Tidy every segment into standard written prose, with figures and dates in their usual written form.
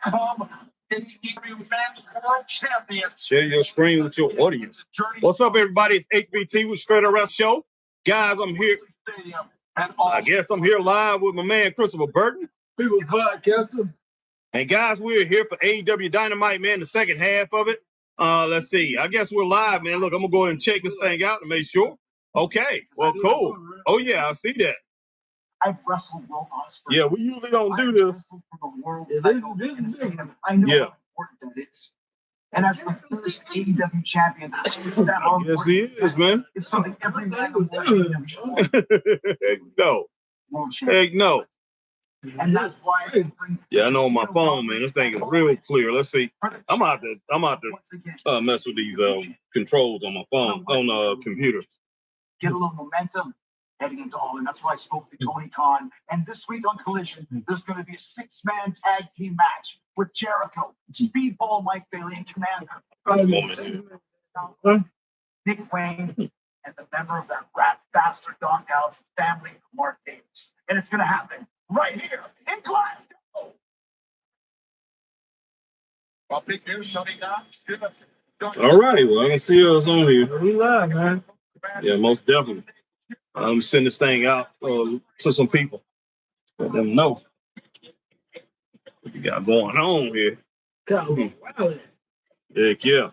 become AEW Fans World Champions. Share your screen with your audience. What's up, everybody? It's HBT with Straight Around Show. Guys, I'm here. I guess I'm here live with my man, Christopher Burton. People's podcaster. And guys, we're here for AEW Dynamite, man, the second half of it. Let's see. I guess we're live, man. Look, I'm going to go ahead and check this thing out to make sure. Okay. Well, cool. Oh, yeah, I see that. I've wrestled Will Ospreay. Yeah, we usually don't do this. This is different. I know Yeah. how important that is. And as the first AEW champion, that Yes, he is, man. It's something every man would do. Heck no. World champion. Heck no. And that's why Yeah, I know on my phone, man. This thing is real clear. Let's see. I'm out to mess with these controls on my phone, on the computer. Get a little momentum heading into all, and that's why I spoke to Tony Khan. And this week on Collision, there's going to be a 6-man tag team match with Jericho, Speedball, Mike Bailey, and Commander Nick Wayne, and the member of that rat bastard doghouse family, Mark Davis. And it's going to happen right here in Glasgow. Well, big news, Tony Khan. All righty, well, I can see us on here. We live, man. Yeah, most definitely. I'm send this thing out to some people. Let them know what you got going on here. Wow. Heck yeah.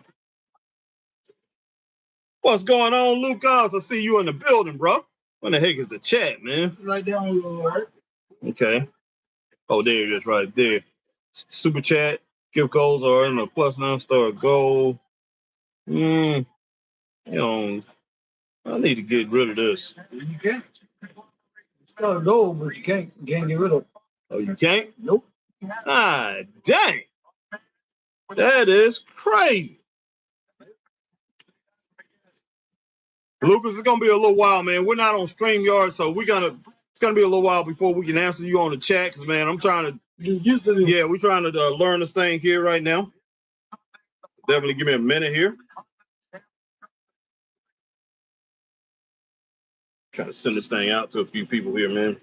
What's going on, Lucas? I see you in the building, bro. When the heck is the chat, man? Right down your Okay. Oh, there it is right there. Super chat. Gift goals are in a +9 goal. You know, I need to get rid of this. You can't. It's got a goal, but you can't get rid of it. Oh, you can't? Nope. Ah, dang. That is crazy. Lucas, it's gonna be a little while, man. We're not on StreamYard, so it's gonna be a little while before we can answer you on the chat, because man, I'm trying to yeah, we're trying to learn this thing here right now. Definitely give me a minute here. Try to send this thing out to a few people here, man.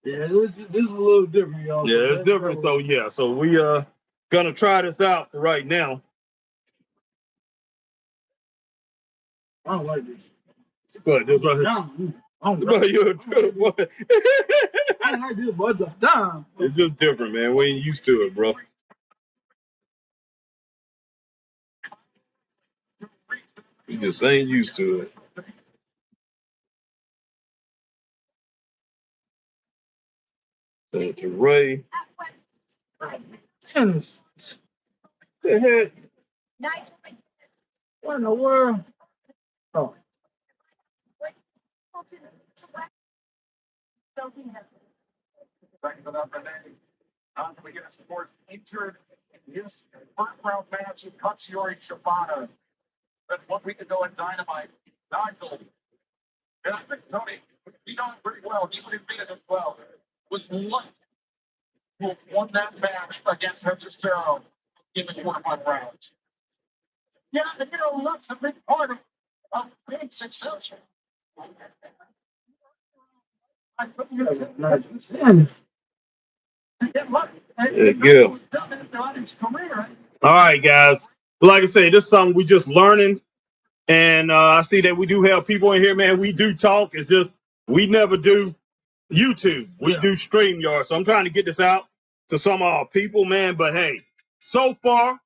Yeah, this is a little different, y'all. Yeah, it's different. So yeah, so we gonna try this out for right now. I don't like this. But this right here. I don't But like you're a good boy. I don't like this, but it's down. It's just different, man. We ain't used to it, bro. We just ain't used to it. Thank you, Ray. Tennis. The heck? What in the world? Oh. Thank you for that, Renee. We get sports entered in his first round match in Katsuyori Shibata. That's 1 week ago in Dynamite. Nigel. And I think Tony, he done pretty well. He would admit it as well. Was lucky to have won that match against Hechicero in the quarterfinal round. Yeah, and you know, that's a big part of being successful. I couldn't get Tennis. Yeah. All right, guys. Like I said, this is something we just learning. And I see that we do have people in here, man. We do talk. It's just we never do YouTube. We do StreamYard. So I'm trying to get this out to some of our people, man. But hey, so far,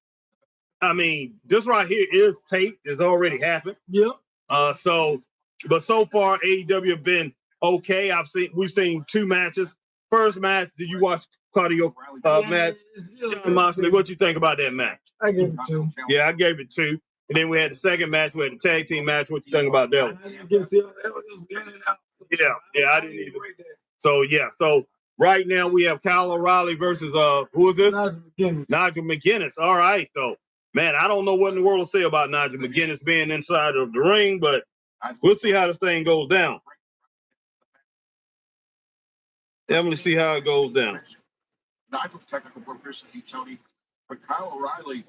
I mean, this right here is tape. It's already happened. Yep. But so far, AEW have been okay. We've seen 2 matches. First match, did you watch Claudio match? John Moxley, what you think about that match? I gave it 2. Yeah, I gave it 2. And then we had the second match. We had the tag team match. What you think about that one? Yeah, I didn't either. So yeah, so right now we have Kyle O'Reilly versus who is this? Nigel McGuinness. All right, so man, I don't know what in the world to say about Nigel McGuinness being inside of the ring, but we'll see how this thing goes down. Definitely see how it goes down. Nigel's technical proficiency, Tony, but Kyle O'Reilly.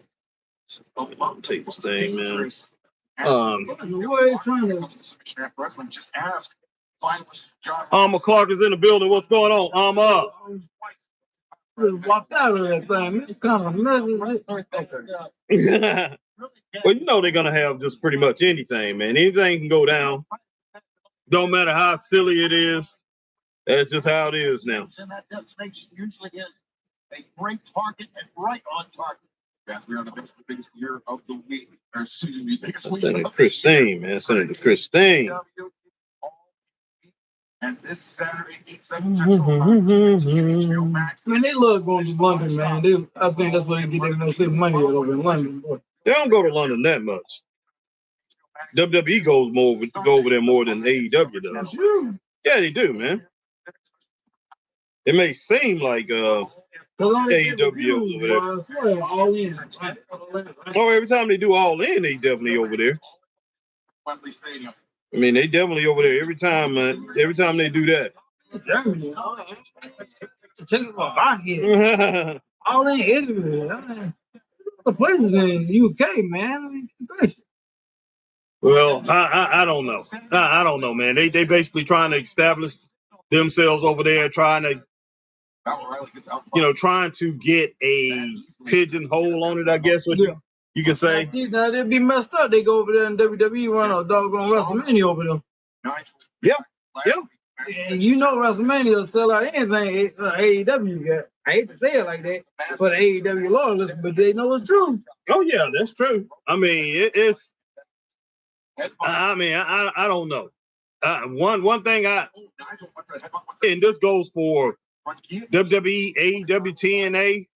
Take this thing, man. What are you trying to? Just ask Clark is in the building. What's going on? Just walked out of that thing. It kind of messes it. Okay. Well, you know they're gonna have just pretty much anything, man. Anything can go down. Don't matter how silly it is. That's just how it is now. And that destination usually is a great target and right on target. As we are the biggest year of the week. Or excuse me, biggest week Senator Christine, man. Senator Christine. And this Saturday, 8/7 Man, they love going to London, man. I think that's where they get their most money at over in London. Boy. They don't go to London that much. WWE go over there more than AEW does. Yeah, they do, man. It may seem like AEW over there. All in. Oh, every time they do All In, they definitely over there. Wembley Stadium. I mean, they definitely over there every time they do that. Germany. All in Italy. The places in UK, man. Well, I don't know. I don't know, man. They basically trying to establish themselves over there, trying to get a pigeonhole on it, I guess what you can say. See, now they'd be messed up. They go over there and WWE run a doggone WrestleMania over there. Yeah. And you know WrestleMania will sell out anything AEW got. I hate to say it like that for the AEW loyalists, but they know it's true. Oh yeah, that's true. I mean, it's. I mean, I don't know. One thing and this goes for WWE, AEW, TNA,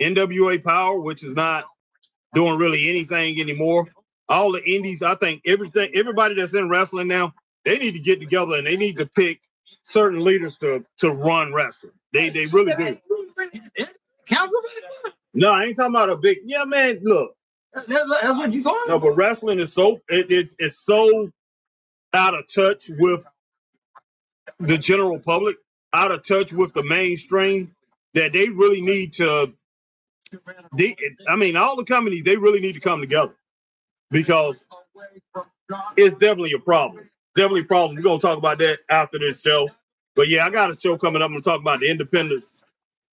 NWA Power, which is not doing really anything anymore. All the indies, I think everybody that's in wrestling now, they need to get together and they need to pick certain leaders to run wrestling. They really do. No, I ain't talking about a big. Yeah, man. Look, that's what you going. No, but wrestling is so it's so out of touch with the general public, out of touch with the mainstream that they really need to. All the companies, they really need to come together because it's definitely a problem. Definitely a problem. We're gonna talk about that after this show. But yeah, I got a show coming up. I'm gonna talk about the independents.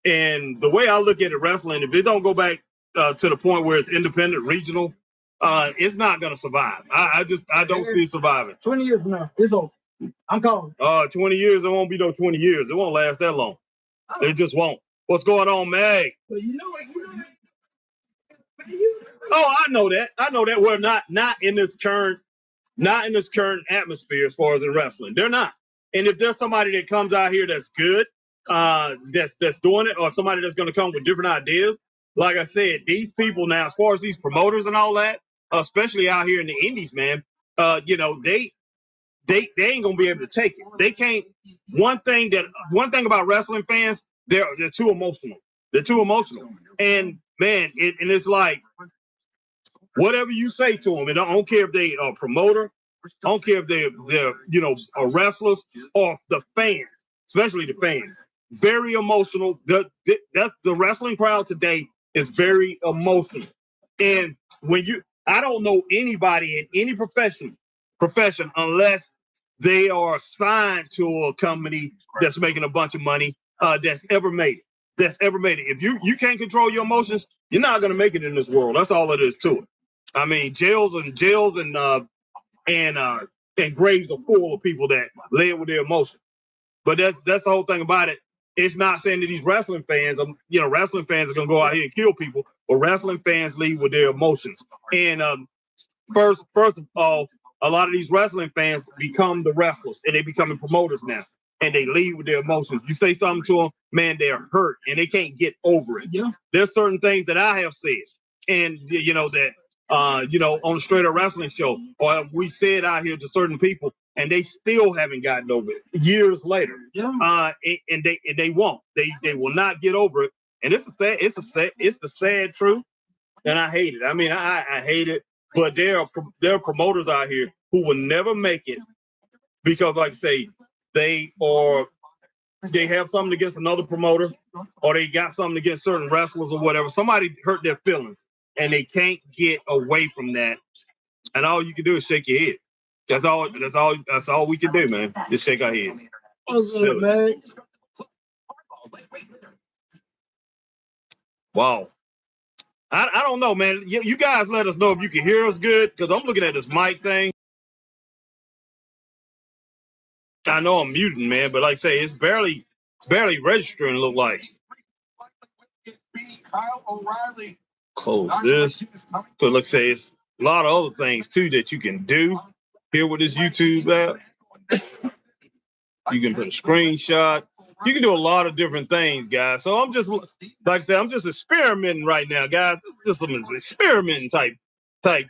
And the way I look at it, wrestling, if it don't go back to the point where it's independent, regional, it's not gonna survive. I don't see it surviving. 20 years from now, it's over. I'm calling. 20 years, it won't be no 20 years. It won't last that long. It just won't. What's going on, Meg? Well, you know what? Oh, I know that. We're not in this current atmosphere as far as in wrestling. They're not. And if there's somebody that comes out here that's good, that's doing it, or somebody that's going to come with different ideas, like I said, these people now, as far as these promoters and all that, especially out here in the indies, man, they ain't gonna be able to take it. They can't. One thing about wrestling fans, they're too emotional. They're too emotional, and man, it's like whatever you say to them, and I don't care if they are a promoter, I don't care if they're wrestlers or the fans, especially the fans. Very emotional. The wrestling crowd today is very emotional, and I don't know anybody in any profession unless they are signed to a company that's making a bunch of money, that's ever made it. If you can't control your emotions, you're not gonna make it in this world. That's all it is to it. I mean, jails and graves are full of people that live with their emotions. But that's the whole thing about it. It's not saying that these wrestling fans are gonna go out here and kill people, but wrestling fans lead with their emotions. And first of all, a lot of these wrestling fans become the wrestlers and they becoming promoters now, and they lead with their emotions. You say something to them, man, they're hurt and they can't get over it. Yeah. There's certain things that I have said, and on the Straight Up Wrestling show, or we said out here to certain people, and they still haven't gotten over it years later. Yeah. And they won't. They will not get over it. And it's the sad truth. And I hate it. I mean, I hate it. But there are promoters out here who will never make it because, like I say, they have something against another promoter, or they got something against certain wrestlers or whatever. Somebody hurt their feelings, and they can't get away from that. And all you can do is shake your head. That's all we can do, man. Just shake our heads. What's up, man? Wow. I don't know, man. You guys let us know if you can hear us good, because I'm looking at this mic thing. I know I'm muting, man, but like I say, it's barely registering, look like. Close this. Because like I say, it's a lot of other things too that you can do here with this YouTube app. You can put a screenshot. You can do a lot of different things, guys. So I'm just, like I said, I'm just experimenting right now, guys. This is just an experimenting type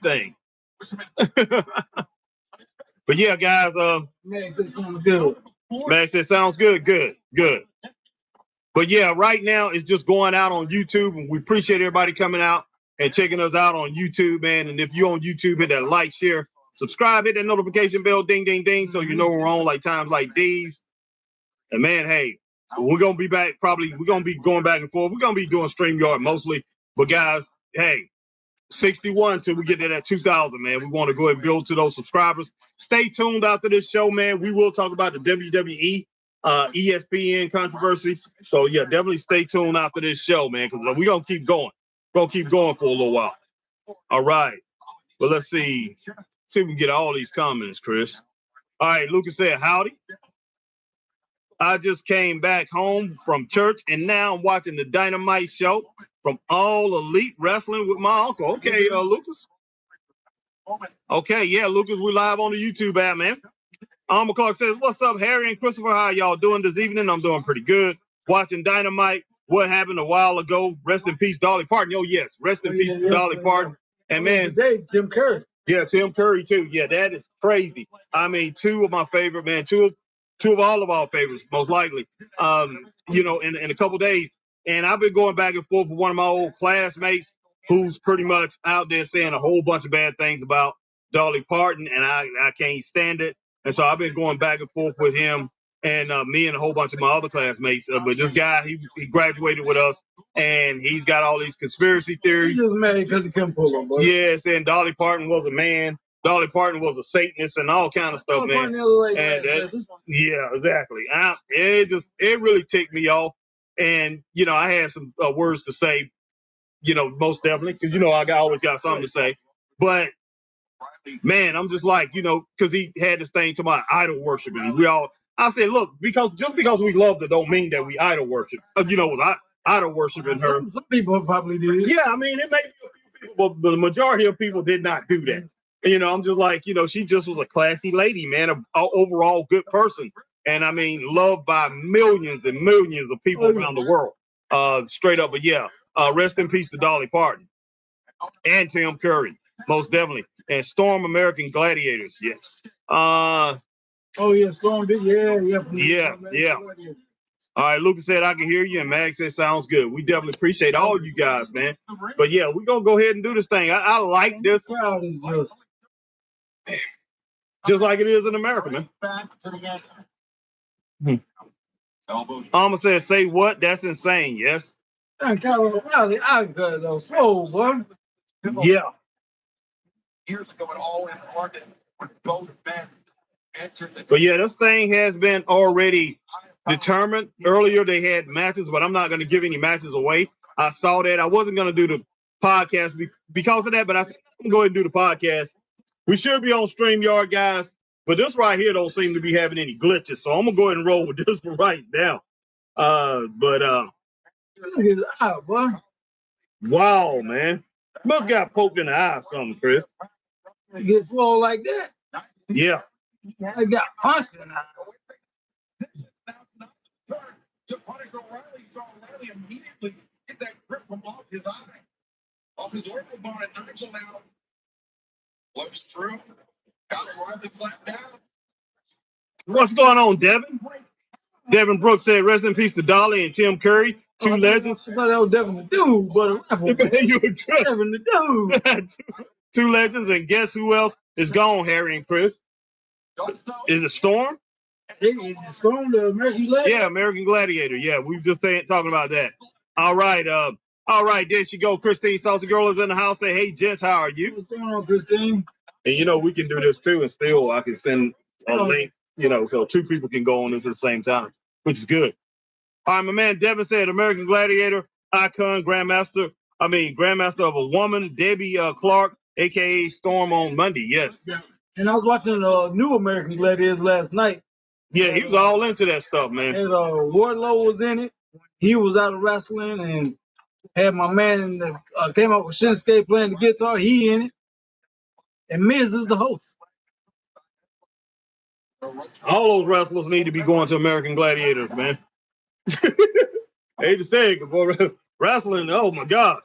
thing. But yeah, guys, Max, that sounds good. Max, that sounds good. Good. But yeah, right now it's just going out on YouTube, and we appreciate everybody coming out and checking us out on YouTube, man. And if you're on YouTube, hit that like, share, subscribe, hit that notification bell, ding, ding, ding, so you know we're on like times like these. And man, hey, we're gonna be back. Probably we're gonna be going back and forth. We're gonna be doing StreamYard mostly. But guys, hey, 61 till we get to that 2,000, man. We want to go ahead and build to those subscribers. Stay tuned after this show, man. We will talk about the WWE, ESPN controversy. So yeah, definitely stay tuned after this show, man, because we're gonna keep going. We're gonna keep going for a little while. All right. Well, let's see. See if we can get all these comments, Chris. All right, Lucas said howdy. I just came back home from church, and now I'm watching the Dynamite show from All Elite Wrestling with my uncle. Okay, Lucas. Okay, yeah, Lucas, we're live on the YouTube app, man. Alma Clark says, what's up, Harry and Christopher? How y'all doing this evening? I'm doing pretty good. Watching Dynamite. What happened a while ago? Rest in peace, Dolly Parton. Oh, yes. Rest in peace, Dolly Parton. And man, today, Tim Curry. Yeah, Tim Curry, too. Yeah, that is crazy. I mean, two of my favorite, man. Two of all of our favorites, most likely. In a couple days. And I've been going back and forth with one of my old classmates who's pretty much out there saying a whole bunch of bad things about Dolly Parton, and I can't stand it. And so I've been going back and forth with him and me and a whole bunch of my other classmates. But this guy, he graduated with us, and he's got all these conspiracy theories. He's just mad because he couldn't pull him, boy. Yeah, saying Dolly Parton was a man. Dolly Parton was a Satanist and all kind of stuff, man. Yeah, exactly. It really ticked me off. And, I had some words to say, most definitely, because, I always got something to say. But, man, I'm just like, because he had this thing to my idol worshiping. I said, look, just because we loved her don't mean that we idol worship. Idol worshiping her. Some people probably did. Yeah, I mean, it may be a few people, but the majority of people did not do that. I'm just like, she just was a classy lady, man, an overall good person. And I mean, loved by millions and millions of people around the world. Straight up. But yeah, rest in peace to Dolly Parton and Tim Curry, most definitely. And Storm American Gladiators, yes. Oh yeah, Storm did, yeah. All right, Lucas said I can hear you, and Mag said sounds good. We definitely appreciate all you guys, man. But yeah, we're gonna go ahead and do this thing. I like this. Crowd is just like it is in America, man. Alma said, say what? That's insane, yes. I got slow, boy. Yeah. Years ago in All in London, when both men entered the. But yeah, this thing has been already determined. Earlier they had matches, but I'm not going to give any matches away. I saw that. I wasn't going to do the podcast because of that, but I said, I'm going to go ahead and do the podcast. We should be on StreamYard, guys, but this right here don't seem to be having any glitches, so I'm going to go ahead and roll with this for right now. Look at his eye, boy. Wow, man. Must got poked in the eye or something, Chris. It gets swole like that. Yeah. I got punched in the eye. O'Reilly immediately get that grip from off his eye, off his orbital bone, and Nigel now flips through. Got O'Reilly flat down. What's going on, Devin? Devin Brooks said, rest in peace to Dolly and Tim Curry, two legends. I thought that was Devin the dude, but You were Devin the dude. two legends, and guess who else is gone, Harry and Chris? Is it Storm? Storm, the American Gladiator? Yeah, American Gladiator. Yeah, we were just talking about that. All right, there she go. Christine Saucy Girl is in the house. Say, hey, gents, how are you? What's going on, Christine? And, you know, we can do this too, and still I can send a link, you know, so two people can go on this at the same time, which is good. All right, my man Devin said American Gladiator, icon, grandmaster of a woman, Debbie Clark, a.k.a. Storm on Monday, yes. Yeah. And I was watching New American Gladiators last night. Yeah, he was all into that stuff, man. And Wardlow was in it. He was out of wrestling, and had my man came up with Shinsuke playing the guitar. He in it. And Miz is the host. All those wrestlers need to be going to American Gladiators, man. I hate to say it, but wrestling, oh my God.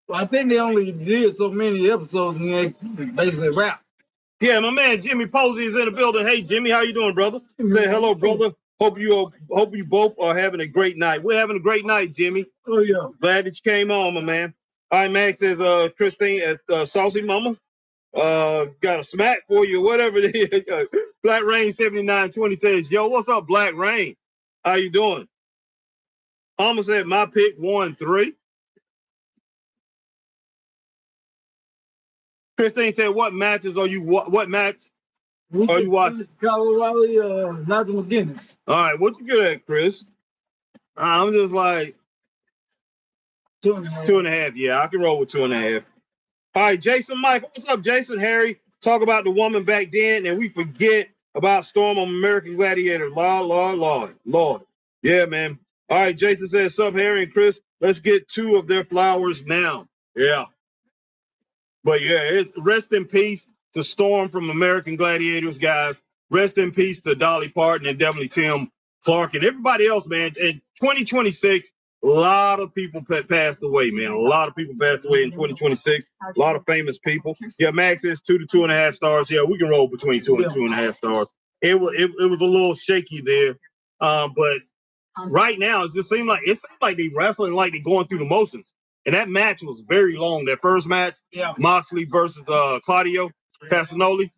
Well, I think they only did so many episodes and they basically rap. Yeah, my man Jimmy Posey is in the building. Hey, Jimmy, how you doing, brother? Say hello, brother. Hope you both are having a great night. We're having a great night, Jimmy. Oh yeah. Glad that you came on, my man. All right, Max says Christine as Saucy Mama. Got a smack for you, whatever it is. Black Rain 7920 says, yo, what's up, Black Rain? How you doing? Almost said my pick 1-3. Christine said, what matches are you what match are you watching? Colorado, Nigel McGuinness. All right, what you good at, Chris? I'm just like 2.5. 2.5. Yeah, I can roll with 2.5. All right, Jason Michael. What's up, Jason? Harry, talk about the woman back then, and we forget about Storm on American Gladiator. Lord. Yeah, man. All right, Jason says, sup, Harry and Chris. Let's get 2 of their flowers now. Yeah. But yeah, rest in peace to Storm from American Gladiators, guys. Rest in peace to Dolly Parton and definitely Tim Clark and everybody else, man. In 2026, a lot of people passed away, man. A lot of people passed away in 2026. A lot of famous people. Yeah, Max is 2 to 2.5 stars. Yeah, we can roll between 2 and 2.5 stars. It was a little shaky there, but right now it seems like they wrestling like they're going through the motions. And that match was very long. That first match, Moxley versus Claudio Castagnoli.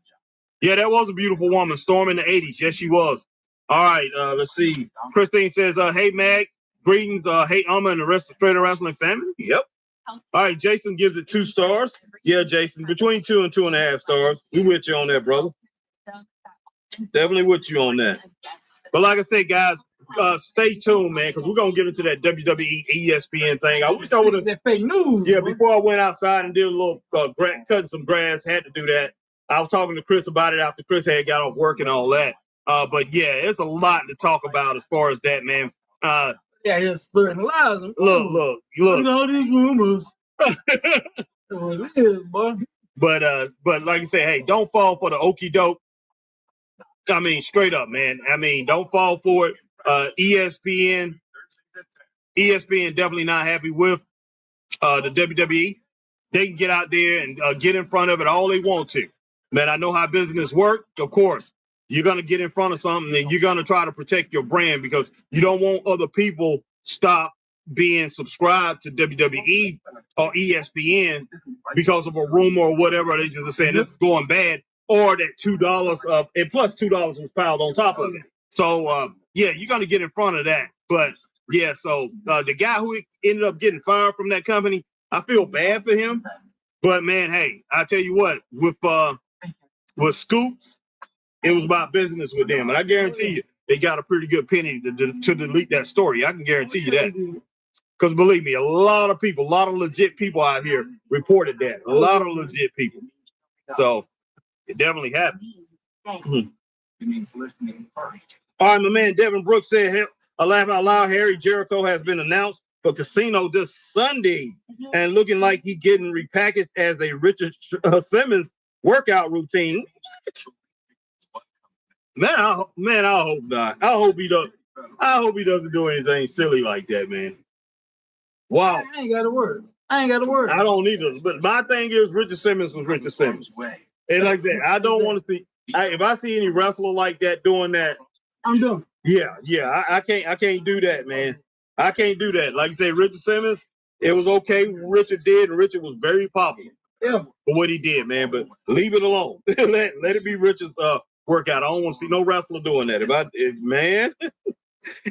Yeah, that was a beautiful woman. Storm in the 80s. Yes, she was. All right, let's see. Christine says, hey, Mag. Greetings, hey, Alma and the rest of Straight Wrestling family. Yep. All right, Jason gives it 2 stars. Yeah, Jason, between 2 and 2.5 stars. We with you on that, brother. Definitely with you on that. But like I said, guys, stay tuned, man, because we're going to get into that WWE ESPN thing. I wish I would have. That fake news. Yeah, before I went outside and did a little cutting some grass, had to do that. I was talking to Chris about it after Chris had got off work and all that. But yeah, it's a lot to talk about as far as that, man. Yeah, you're spreading lies. Look. Look at all these rumors. What it is, boy. But like you say, hey, don't fall for the okie doke. I mean, straight up, man. I mean, don't fall for it. ESPN definitely not happy with the WWE. They can get out there and get in front of it all they want to. Man, I know how business works. Of course, you're going to get in front of something and you're going to try to protect your brand because you don't want other people stop being subscribed to WWE or ESPN because of a rumor or whatever. They just saying this is going bad, or that $2 and plus $2 was piled on top of it. So yeah, you're going to get in front of that. But yeah, so the guy who ended up getting fired from that company, I feel bad for him. But man, hey, I tell you what, with Scoops, it was about business with them, and I guarantee you they got a pretty good penny to delete that story. I can guarantee you that. Because believe me, a lot of legit people out here reported that. A lot of legit people. So it definitely happened. It means listening first. All right, my man Devin Brooks said, "A laugh out loud, Harry Jericho has been announced for Casino this Sunday and looking like he getting repackaged as a Richard Simmons workout routine." Man, I hope not. I hope he doesn't do anything silly like that, man. Wow. I ain't got a word. I don't either. But my thing is, Richard Simmons was Richard Simmons. And like that, I don't want to see. If I see any wrestler like that doing that, I'm done. Yeah. I can't do that, man. I can't do that. Like you say, Richard Simmons, it was okay what Richard did, and Richard was very popular. Yeah. For what he did, man. But leave it alone. let it be Richard's workout. I don't want to see no wrestler doing that. Man.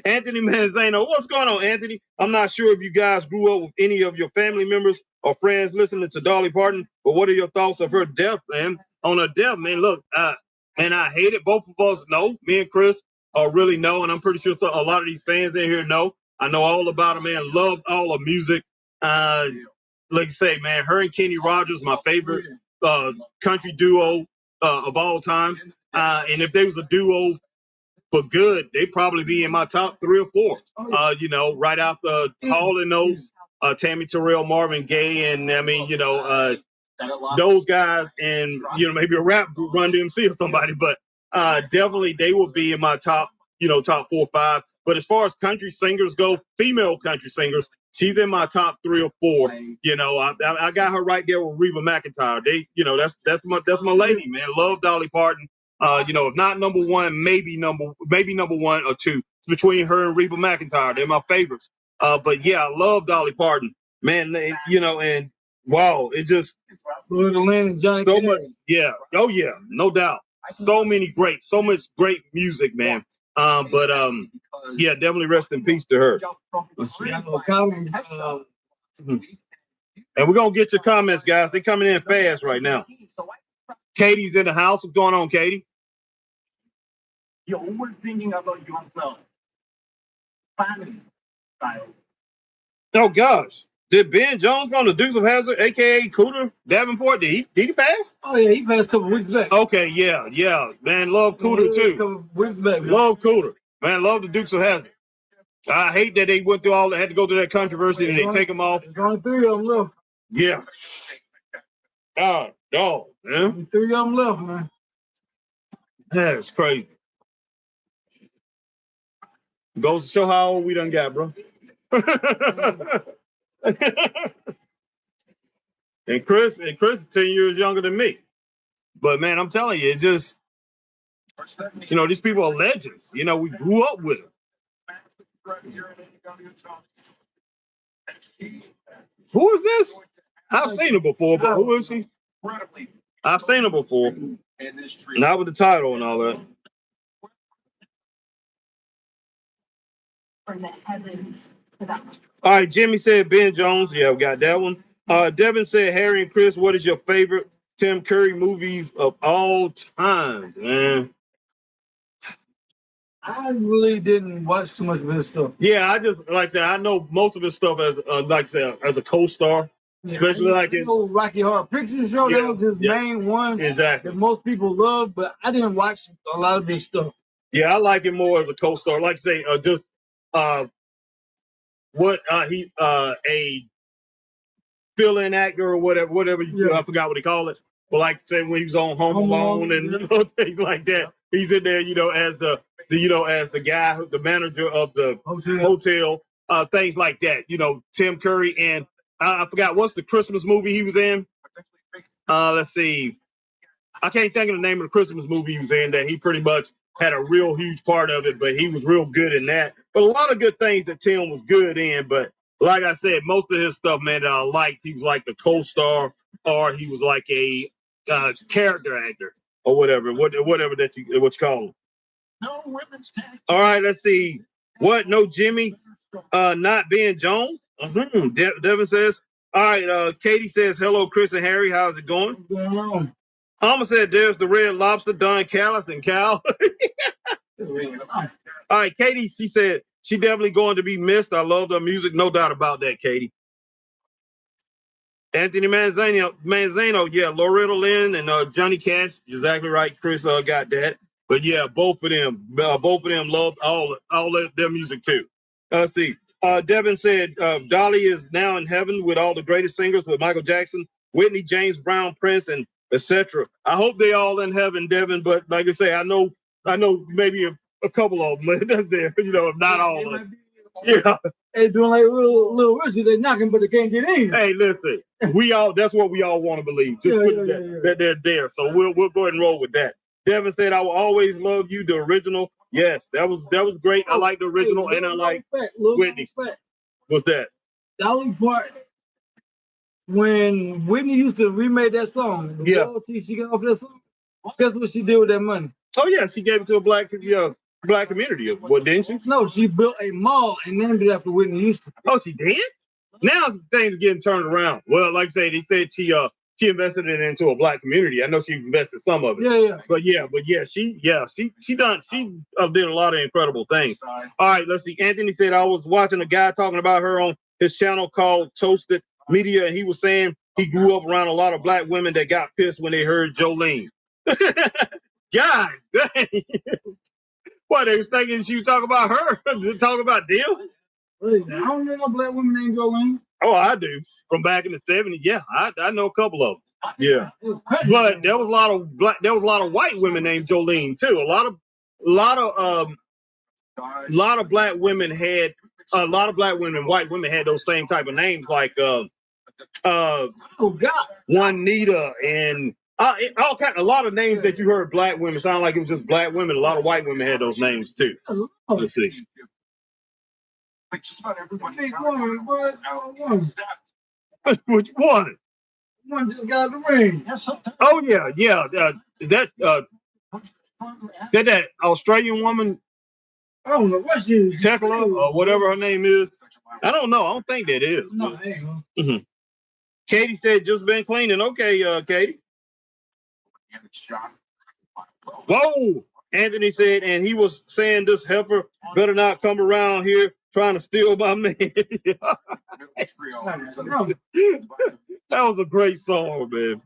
Anthony Manzano, what's going on, Anthony? I'm not sure if you guys grew up with any of your family members or friends listening to Dolly Parton, but what are your thoughts of her death, man? On her death, man, look, man, I hate it. Both of us know. Me and Chris really know, and I'm pretty sure a lot of these fans in here know. I know all about her, man. Love all her music. Like I say, man, her and Kenny Rogers, my favorite country duo of all time. And if they was a duo for good, they'd probably be in my top 3 or 4. You know, right after Hall and Oates, Tammy Terrell, Marvin Gaye, and I mean, you know, those guys, and you know, maybe a rap group, Run DMC or somebody, but definitely they would be in my top, you know, top 4 or 5. But as far as country singers go, female country singers, she's in my top 3 or 4. You know, I got her right there with Reba McEntire. They, you know, that's my lady, man. Love Dolly Parton. You know, if not number 1, maybe number 1 or 2 between her and Reba McEntire. They're my favorites. But yeah, I love Dolly Parton, man. You know, and wow, it just so much. Yeah, oh yeah, no doubt. So much great music, man. But yeah, definitely rest in peace to her. And we're gonna get your comments, guys. They're coming in fast right now. Katie's in the house. What's going on, Katie? You're overthinking about yourself. Family style. Oh gosh. Did Ben Jones go on the Dukes of Hazzard, aka Cooter Davenport? Did he pass? Oh yeah, he passed a couple weeks back. Okay, yeah. Man, love Cooter too. A couple weeks back, man. Love Cooter. Man, love the Dukes of Hazzard. I hate that they went through all that, had to go through that controversy and they take them off. There's only 3 of them left. Yeah. God, dog, man. 3 of them left, man. That's crazy. Goes to show how old we done got, bro. and Chris is 10 years younger than me. But man, I'm telling you, it just, you know, these people are legends. You know, we grew up with them. Who is this? I've seen her before, but who is she? I've seen her before. Not with the title and all that. From the heavens to the all right, Jimmy said Ben Jones. Yeah, we got that one. Devin said, Harry and Chris, what is your favorite Tim Curry movies of all time, man? I really didn't watch too much of his stuff. Yeah, I just like that. I know most of his stuff as like I said, as a co-star, especially like in Rocky Horror Picture Show. That was his main one, exactly, that most people love. But I didn't watch a lot of his stuff. Yeah, I like him more as a co-star. Like I say, just what he a fill-in actor or whatever I forgot what he called it. But like say when he was on Home Alone and you know, things like that, he's in there, you know, as the as the guy, the manager of the hotel, things like that. You know, Tim Curry, and I forgot what's the Christmas movie he was in. Let's see, I can't think of the name of the Christmas movie he was in that he pretty much had a real huge part of it, but he was real good in that. But a lot of good things that Tim was good in. But like I said, most of his stuff, man, that I liked, he was like the co-star, or he was like a character actor, or whatever that what you call him. No women's tennis. All right, let's see. What? No Jimmy, not Ben Jones. Devin says. All right, Katie says, hello, Chris and Harry. How's it going? What's going on? Alma said, there's the Red Lobster, Don Callis, and Cal. All right, Katie, she said, she definitely going to be missed. I love her music. No doubt about that, Katie. Anthony Manzano, yeah, Loretta Lynn and Johnny Cash. Exactly right. Chris got that. But yeah, both of them loved all their music too. Let's see. Devin said, Dolly is now in heaven with all the greatest singers with Michael Jackson, Whitney, James Brown, Prince, and etc. I hope they all in heaven, Devin. But like I say, I know maybe a couple of them that's there. You know, if not all of them. Yeah. They doing like little Richard. They knocking, but they can't get in. Hey, listen, that's what we all want to believe. Just that they're there. So we'll go ahead and roll with that. Devin said, I will always love you, the original. Yes, that was great. I like the original, and I like Whitney. What's that? Dolly Parton. When Whitney used to remake that song, the royalty she got off that song, guess what she did with that money? Oh yeah, she gave it to a black black community. What, didn't she? No, she built a mall and named it after Whitney Houston. Oh, she did? Now things are getting turned around. Well, like I say, they said she invested it into a black community. I know she invested some of it. Yeah. But she did a lot of incredible things. All right, let's see. Anthony said I was watching a guy talking about her on his channel called Toasted Media, and he was saying he grew up around a lot of black women that got pissed when they heard Jolene. God dang. Why, they was thinking she was talking about her, talking about them? I don't know no black woman named Jolene. Oh, I do. From back in the 70s, yeah, I know a couple of them. Yeah, but there was a lot of white women named Jolene too. A lot of black women had white women had those same type of names, like Juanita and all kind. A lot of names that you heard black women sound like it was just black women. A lot of white women had those names too. Let's see. Which one? One just got the ring. Oh yeah. Is that that Australian woman? I don't know what she is. Tekla or whatever her name is. I don't know. I don't think that is. No, mm-hmm. Katie said just been cleaning. Okay, Katie. Whoa. Anthony said, and he was saying this heifer better not come around here trying to steal my man. That was a great song, man.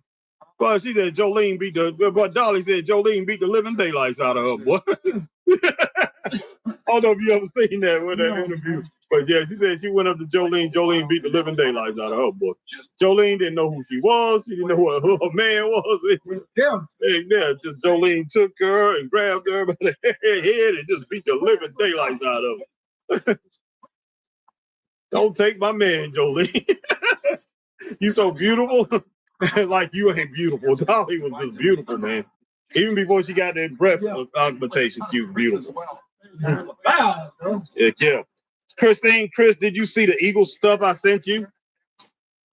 Well, she said Jolene beat but Dolly said Jolene beat the living daylights out of her, boy. I don't know if you ever seen that with that interview. But yeah, she said she went up to Jolene. Jolene beat the living daylights out of her, boy. Jolene didn't know who she was. She didn't know who her man was. Yeah, just Jolene took her and grabbed her by the head and just beat the living daylights out of her. Don't take my man, Jolene. You so beautiful. Like you ain't beautiful. Dolly was just beautiful, man. Even before she got that breast augmentation, she was beautiful. Yeah. Chris, did you see the Eagles stuff I sent you?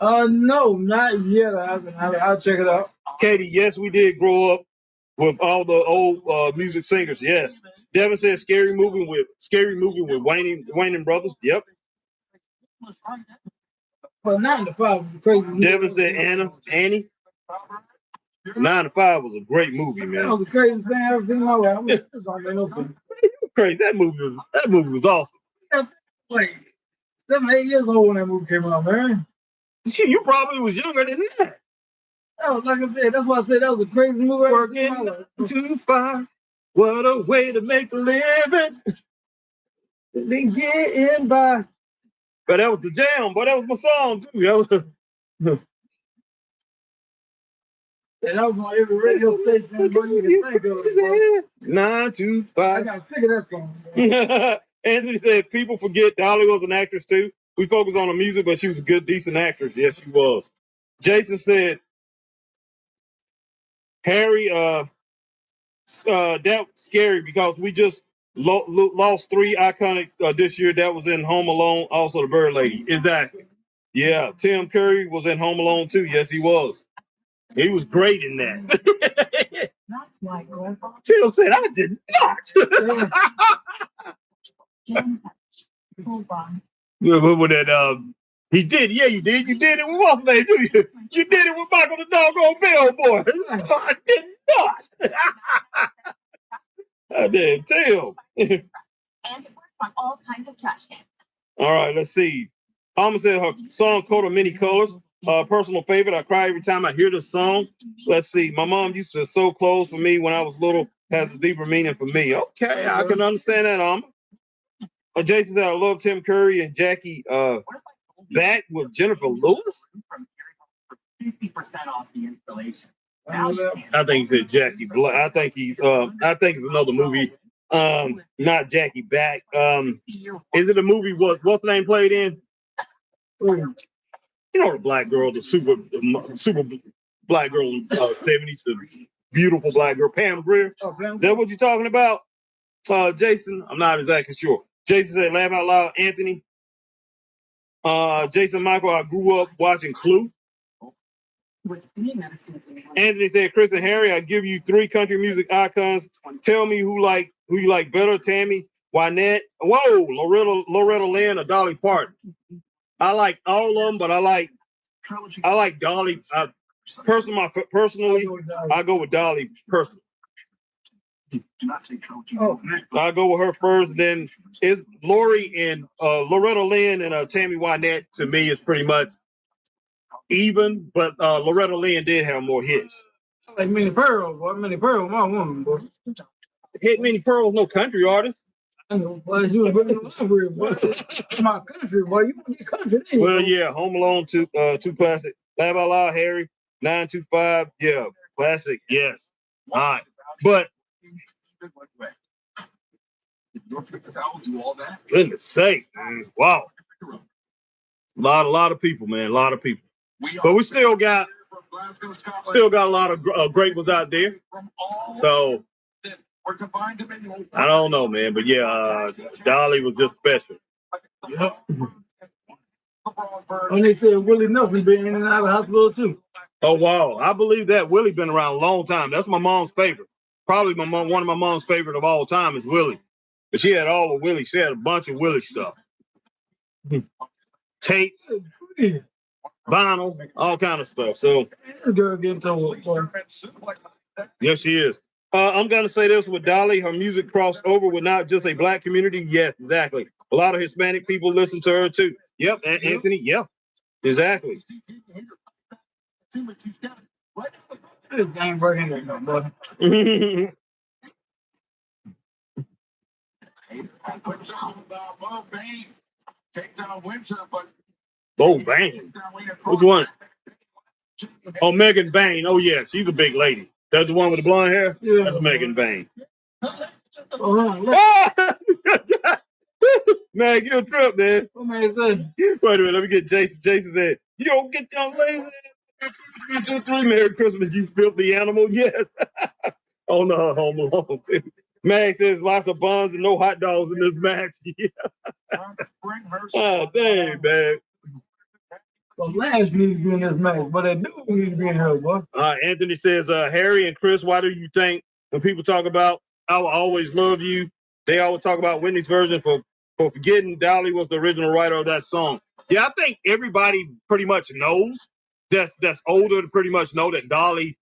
No, not yet. I'll check it out. Katie, yes, we did grow up with all the old music singers. Yes. Devin said scary movie with Wayne and Brothers. Yep. Well, 9 to 5 was crazy. Devin said Annie. 9 to 5 was a great movie, man. That was the craziest thing I've ever seen in my life. No sense. Crazy. That movie was awesome. Like 7, 8 years old when that movie came out, man. You probably was younger than that. Oh, like I said, that's why I said that was the craziest movie I've ever seen in my life. Too far. What a way to make a living. Then getting by. But that was the jam, but that was my song too. That was on every radio station you can think of. 9 to 5. I got sick of that song. Anthony said people forget Dolly was an actress too. We focus on the music, but she was a good, decent actress. Yes, she was. Jason said, Harry, that scary because we just lost 3 iconic this year. That was in Home Alone, also the Bird Lady. Exactly. Yeah, Tim Curry was in Home Alone too. Yes, he was. He was great in that. Tim said, I did not. With that, he did. Yeah, you did. You did it with what's name? You did it with Michael the doggone Bell boy. I did not. I did. Tim. And it works on all kinds of trash cans. All right, let's see. Alma said her song Coat of Many Colors. Personal favorite. I cry every time I hear the song. Let's see. My mom used to sew clothes for me when I was little. Has a deeper meaning for me. Okay, I can understand that, Alma. Jason said I love Tim Curry and Jackie back with Jennifer Lewis. 50% off the installation. I think he said Jackie Black. I think it's another movie. Not Jackie back. Is it a movie? What's the name played in? You know the black girl, the super black girl in the 70s, the beautiful black girl, Pam Grier. Is that what you're talking about? Jason, I'm not exactly sure. Jason said, laugh out loud, Anthony. Jason Michael, I grew up watching Clue. Anthony said, Chris and Harry, I give you 3 country music icons. Tell me who like who you like better, Tammy Wynette? Whoa, Loretta Lynn or Dolly Parton? I like all of them, but I like Dolly. Personally, I go with Dolly. Personally, I go with her first. Then it's Lori and Loretta Lynn and Tammy Wynette. To me, is pretty much even, but Loretta Lynn did have more hits. Like Minnie Pearl, boy. Minnie Pearl, my woman, boy. Hit Minnie Pearl, no country artist. I know, but you were in the library, boy. My country, boy. You want to get country, then well, yeah, Home Alone 2, 2 classic. Laugh Out Loud, Harry, 925, yeah, classic, yes. All right, but goodness sake, man. Wow. A lot of people, man. A lot of people. But we still got a lot of great ones out there. So I don't know, man. But yeah, Dolly was just special. Yep. And they said Willie Nelson been in and out of the hospital too. Oh wow, I believe that. Willie been around a long time. That's my mom's favorite. Probably one of my mom's favorite of all time is Willie. But she had all of Willie. She had a bunch of Willie stuff. Tape, vinyl, all kind of stuff. So this girl getting told. Yes, she is. I'm gonna say this with Dolly, her music crossed over with not just a black community. Yes, exactly. A lot of Hispanic people listen to her too. Yep, and Anthony. Yep, exactly. This ain't working there, no boy. Bo Bain. Which one? Oh, Megan Bain. Oh yeah, she's a big lady. That's the one with the blonde hair. Yeah, that's Megan Bain. Man, get a trip, man. What man say? Wait a minute, let me get Jason. Jason said, "You don't get young ladies. 1, 2, 3. Merry Christmas, you filthy animal." Yes. Oh no, Home Alone. Mag says lots of buns and no hot dogs in this match. Yeah. Oh dang, man. Well, Lash need to be in this match, but that dude need to be in here, boy. Anthony says, Harry and Chris, why do you think when people talk about "I Will Always Love You," they always talk about Whitney's version for forgetting Dolly was the original writer of that song? Yeah, I think everybody pretty much knows that's older to pretty much know that Dolly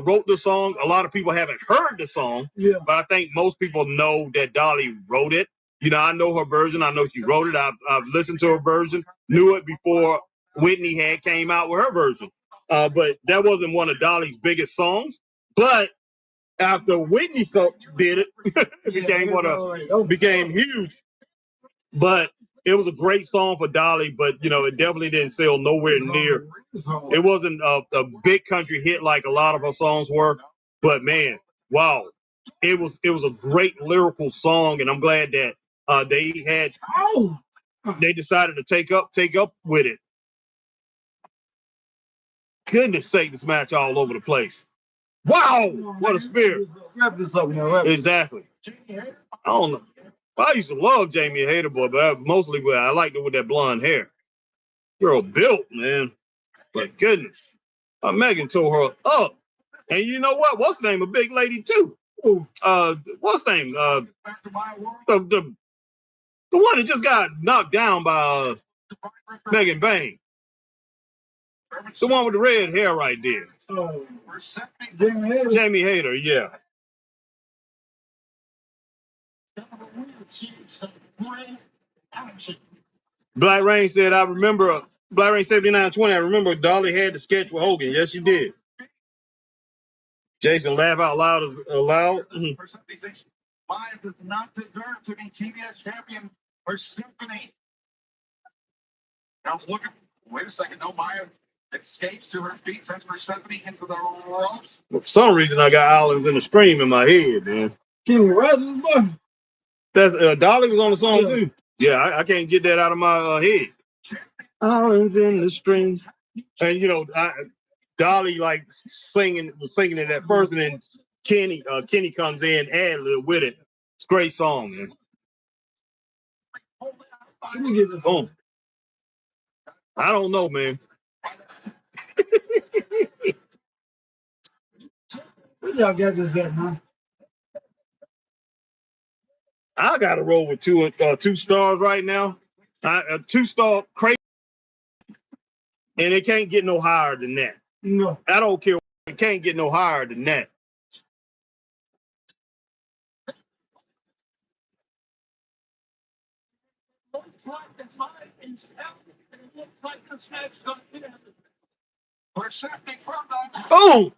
wrote the song. A lot of people haven't heard the song, yeah, but I think most people know that Dolly wrote it. You know, I know her version. I know she wrote it. I've listened to her version, knew it before Whitney had came out with her version. But that wasn't one of Dolly's biggest songs. But after Whitney did it, it became huge. But it was a great song for Dolly, but you know, it definitely didn't sell nowhere near. It wasn't a big country hit like a lot of her songs were. But man, wow, it was a great lyrical song, and I'm glad that they decided to take up with it. Goodness sake, this match all over the place. Wow, what a spirit. Exactly. I don't know. I used to love Jamie Hater, boy, but mostly I liked it with that blonde hair. Girl built, man. But goodness. Megan tore her up. And you know what? What's the name? A big lady too. What's the name? The one that just got knocked down by Megan Bain. The one with the red hair right there. Oh, Jamie Hater. Jamie Hater, yeah. Black Rain said, I remember, Black Rain 7920, I remember Dolly had the sketch with Hogan. Yes, she did. Jason, laugh out loud. Mm-hmm. Maya does not deserve to be TBS champion for Symphony. Now look at, wait a second, no, Maya escapes to her feet, sends Persephone into the ropes. For some reason, I got Islands in the Stream in my head, man. Kenny Rogers, boy. That's Dolly was on the song too. Yeah, I can't get that out of my head. Islands in the Stream, and you know, Dolly like singing it at first, and then Kenny comes in, ad lib with it. It's a great song, man. Let me get this on. I don't know, man. Where y'all got this at, man? I got to roll with two stars right now. 2-star crazy, and it can't get no higher than that. No. I don't care. It can't get no higher than that. Oh.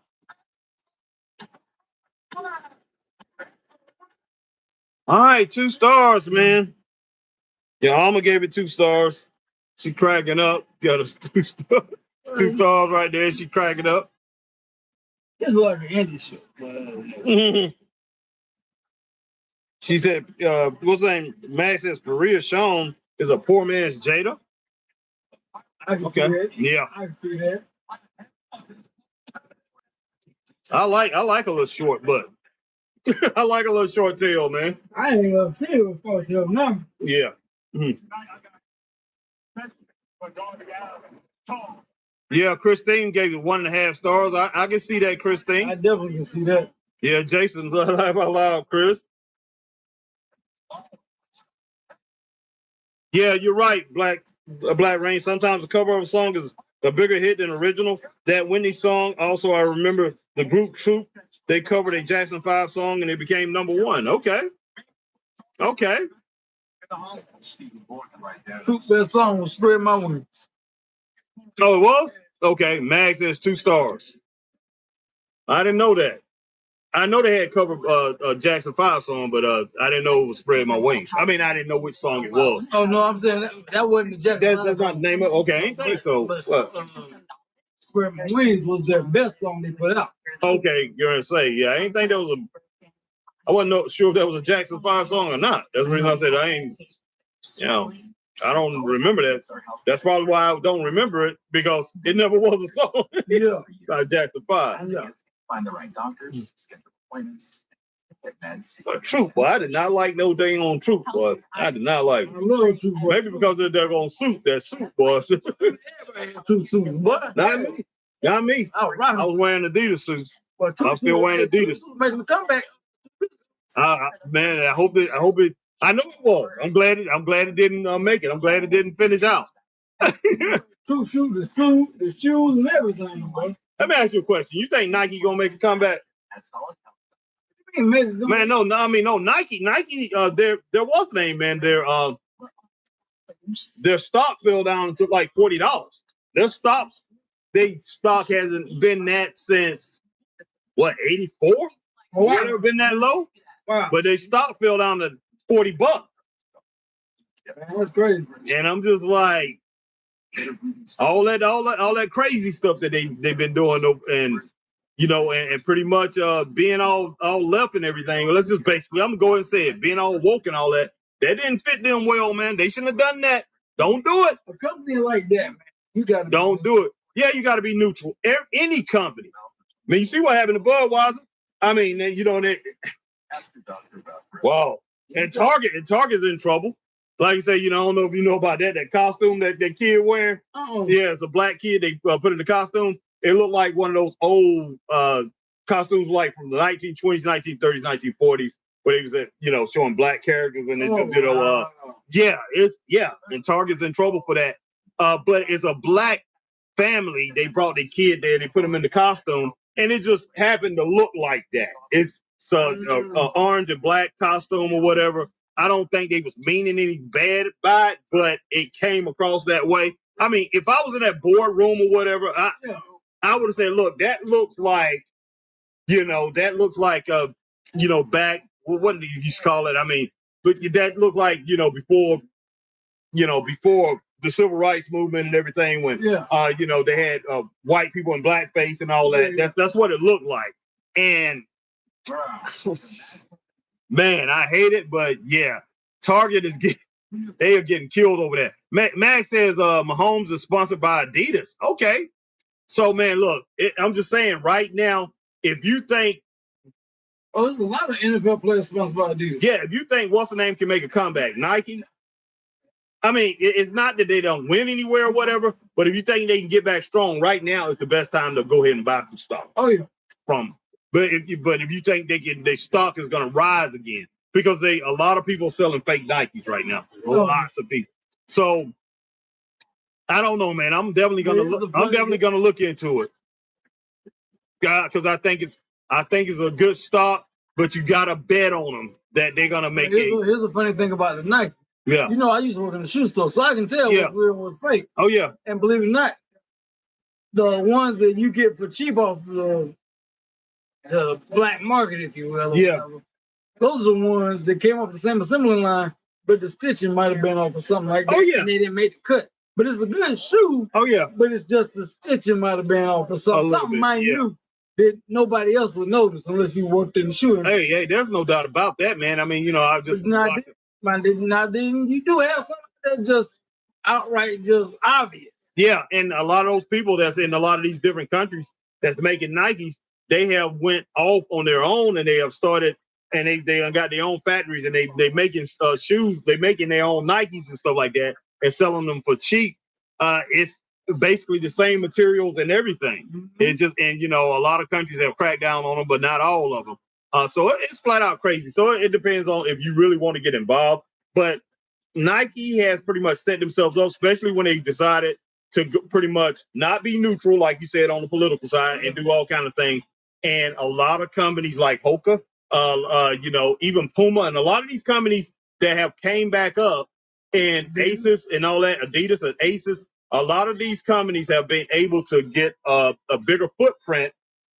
All right, 2 stars, man. Yeah, Alma gave it 2 stars. She cracking up. Got us 2 stars. 2 stars right there. She cracking up. It's like an indie show. She said, what's her name? Max says Maria Sean is a poor man's Jada. I can see that. Yeah. I can see that. I like a little short butt. I like a little short tail, man. I ain't gonna feel it for your number. Yeah. Yeah, Christine gave it 1.5 stars. I can see that, Christine. I definitely can see that. Yeah, Jason's laugh out loud, Chris. Yeah, you're right, Black Rain. Sometimes the cover of a song is a bigger hit than the original. That Whitney song, also, I remember the group Troop, they covered a Jackson 5 song and it became #1. Okay. Troop, that song was Spread My Wings. Oh, it was? Okay, Mag says 2 stars. I didn't know that. I know they had covered a Jackson 5 song, but I didn't know it was Spread My Wings. I mean, I didn't know which song it was. Oh, no, I'm saying that wasn't the Jackson 5 That's not the name of it? Okay, I ain't think so. Spread My Wings was their best song they put out. Okay, you're going to say, yeah, I ain't think that was I wasn't sure if that was a Jackson 5 song or not. That's the reason I said I don't remember that. That's probably why I don't remember it, because it never was a song. Yeah. By Jackson 5. Yeah. Find the right doctors, schedule appointments, get meds. Troop, boy, I did not like no dang on Troop, boy. I did not like it. I love Troop, boy. Maybe because they're on suit, that suit, boy. Troop suits, boy. Not me. Not me. Oh, right. I was wearing Adidas suits. Well, I'm still wearing Adidas. Making a comeback. Man, I hope it. I know it was. I'm glad it didn't make it. I'm glad it didn't finish out. Troop shoes, the shoes, and everything, boy. Let me ask you a question. You think Nike gonna make a comeback? Man, no. Nike. Their what's the name, man? Their stock fell down to like $40. Their stock hasn't been that since what, 84? Oh, It's never been that low. Wow. But their stock fell down to $40. Man, that's crazy. And I'm just like, all that crazy stuff that they've been doing, and pretty much being all left and everything. Let's just basically, I'm gonna go ahead and say it, being all woke and all that didn't fit them well, man. They shouldn't have done that. Don't do it. A company like that, man, you gotta don't do it. Yeah, you gotta be neutral. Any company. I mean, you see what happened to Budweiser? I mean, wow. And Target's in trouble. Like you say, I don't know if you know about that costume that kid wearing. Yeah, it's a black kid. They put in the costume. It looked like one of those old costumes, like from the 1920s, 1930s, 1940s, where they was showing black characters, and and Target's in trouble for that. But it's a black family. They brought the kid there. They put him in the costume, and it just happened to look like that. It's an orange and black costume or whatever. I don't think they was meaning any bad by it, but it came across that way. I mean, if I was in that boardroom or whatever, I would have said, look, that looks like, back, what do you used to call it? I mean, but that looked like, before the civil rights movement and everything, when, they had white people in blackface and all that. That's what it looked like. And man, I hate it, but yeah, Target they are getting killed over that. Max says Mahomes is sponsored by Adidas. Okay. So, man, look, I'm just saying right now, if you think... Oh, there's a lot of NFL players sponsored by Adidas. Yeah, if you think what's the name can make a comeback, Nike, I mean, it's not that they don't win anywhere or whatever, but if you think they can get back strong right now, it's the best time to go ahead and buy some stock. Oh, yeah. But if you think their stock is going to rise again, because a lot of people selling fake Nikes right now. Lots of people. So I don't know, man. I'm definitely gonna look into it, because I think it's a good start. But you gotta bet on them that they're gonna make it. Here's the funny thing about the Nike. Yeah. You know, I used to work in the shoe store, so I can tell what's real and what's fake. Oh yeah. And believe it or not, the ones that you get for cheap off the black market, if you will, whatever, those are the ones that came off the same assembly line, but the stitching might have been off or something like that. Oh yeah. And they didn't make the cut. But it's a good shoe. Oh yeah. But it's just the stitching might have been off or something minute that nobody else would notice unless you worked in the shoe. Hey, there's no doubt about that, man. I mean, you know, I just now then you do have something that's just outright just obvious. Yeah, and a lot of those people that's in a lot of these different countries that's making Nikes, they have went off on their own and they have started, and they got their own factories, and they making shoes, they making their own Nikes and stuff like that and selling them for cheap. It's basically the same materials and everything. Mm-hmm. It just, and you know, a lot of countries have cracked down on them, but not all of them. So it's flat out crazy. So it depends on if you really want to get involved. But Nike has pretty much set themselves up, especially when they decided to pretty much not be neutral, like you said, on the political side, and do all kind of things. And a lot of companies like Hoka, you know, even Puma, and a lot of these companies that have came back up, and Asus and all that, Adidas and Asus, a lot of these companies have been able to get a bigger footprint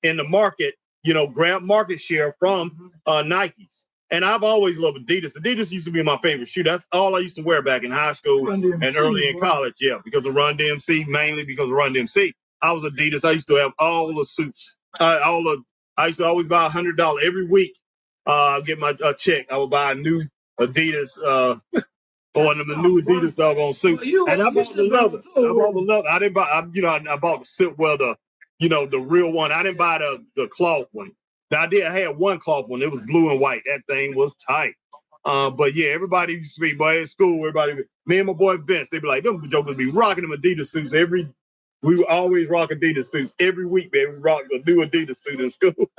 in the market, you know, grab market share from Nikes. And I've always loved Adidas. Adidas used to be my favorite shoe. That's all I used to wear back in high school and early in college. Yeah, because of Run DMC, mainly because of Run DMC. I was Adidas. I used to have all the suits. I used to always buy $100 every week. Get my check. I would buy a new Adidas or one of the new Adidas doggone suit. And I bought the leather. I didn't buy. I bought the silk. Well, the real one. I didn't buy the cloth one. Now, I had one cloth one. It was blue and white. That thing was tight. But yeah, everybody used to be, boy, at school, me and my boy Vince, they'd be like, them jokers be rocking them Adidas suits we would always rock Adidas suits. Every week, baby, we rocked a new Adidas suit in school.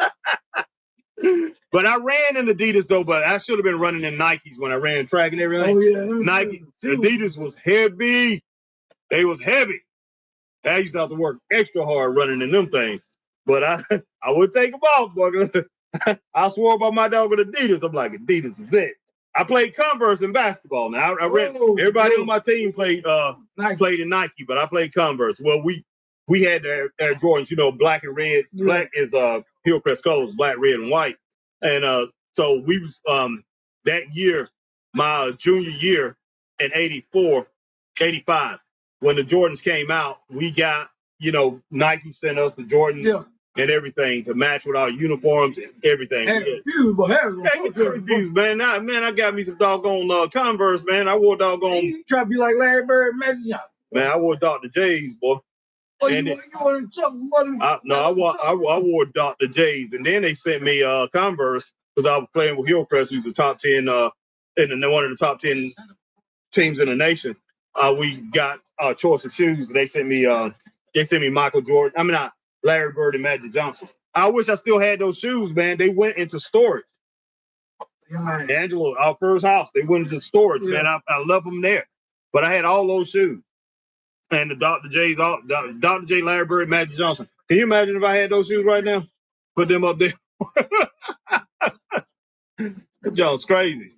But I ran in Adidas, though, but I should have been running in Nikes when I ran track and everything. Oh, yeah. Nike, Adidas was heavy. They was heavy. I used to have to work extra hard running in them things. But I would take them off, boy. I swore by my dog with Adidas. I'm like, Adidas is it. I played Converse in basketball. Now I read everybody on my team played in Nike, but I played Converse. Well, we had their Jordans, you know, black and red. Yeah. Black is Hillcrest colors, black, red, and white. And so we was that year, my junior year in 85, when the Jordans came out, we got, you know, Nike sent us the Jordans and everything to match with our uniforms and everything. Refused, man. I got me some doggone Converse, man. I wore doggone. You try to be like Larry Bird, Magic Johnson. Man, I wore Dr. J's, boy. Oh, you wore Chuck? I wore Dr. J's, and then they sent me Converse because I was playing with Hillcrest, who's the top 10 one of the top 10 teams in the nation. We got a choice of shoes. They sent me Michael Jordan. Larry Bird and Magic Johnson. I wish I still had those shoes, man. They went into storage. Yeah, Angelo, our first house, they went into storage, man. I left them there. But I had all those shoes. And the Dr. Dr. J, Larry Bird, Magic Johnson. Can you imagine if I had those shoes right now? Put them up there. That John's crazy.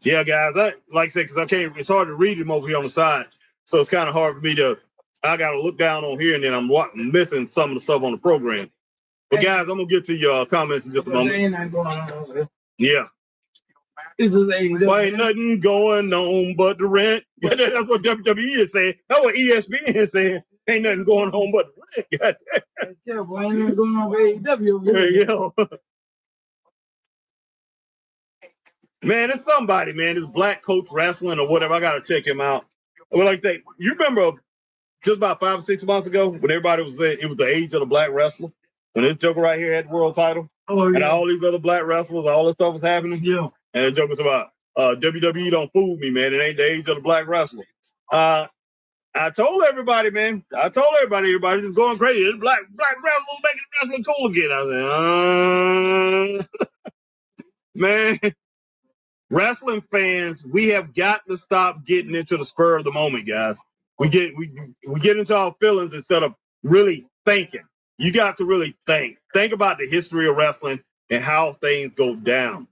Yeah, guys, like I said, because it's hard to read them over here on the side. So it's kind of hard for me I got to look down on here, and then I'm missing some of the stuff on the program. But guys, I'm going to get to your comments in just a moment. Yeah. It's just ain't nothing going on but the rent. That's what WWE is saying. That's what ESPN is saying. Ain't nothing going on but the rent. Yeah, boy, ain't nothing going on with AEW. There you go. Man, it's somebody, man. This Black Coach Wrestling or whatever. I got to check him out. Well, like that, you remember just about 5 or 6 months ago when everybody was saying it was the age of the black wrestler? When this joker right here had the world title? Oh, yeah. And all these other black wrestlers, all this stuff was happening? Yeah. And the joke was about, WWE don't fool me, man. It ain't the age of the black wrestler. I told everybody, man. Everybody's just going crazy. Black wrestlers making wrestling cool again. I said, Man, wrestling fans, we have got to stop getting into the spur of the moment, guys. We get into our feelings instead of really thinking. You got to really think. Think about the history of wrestling and how things go down.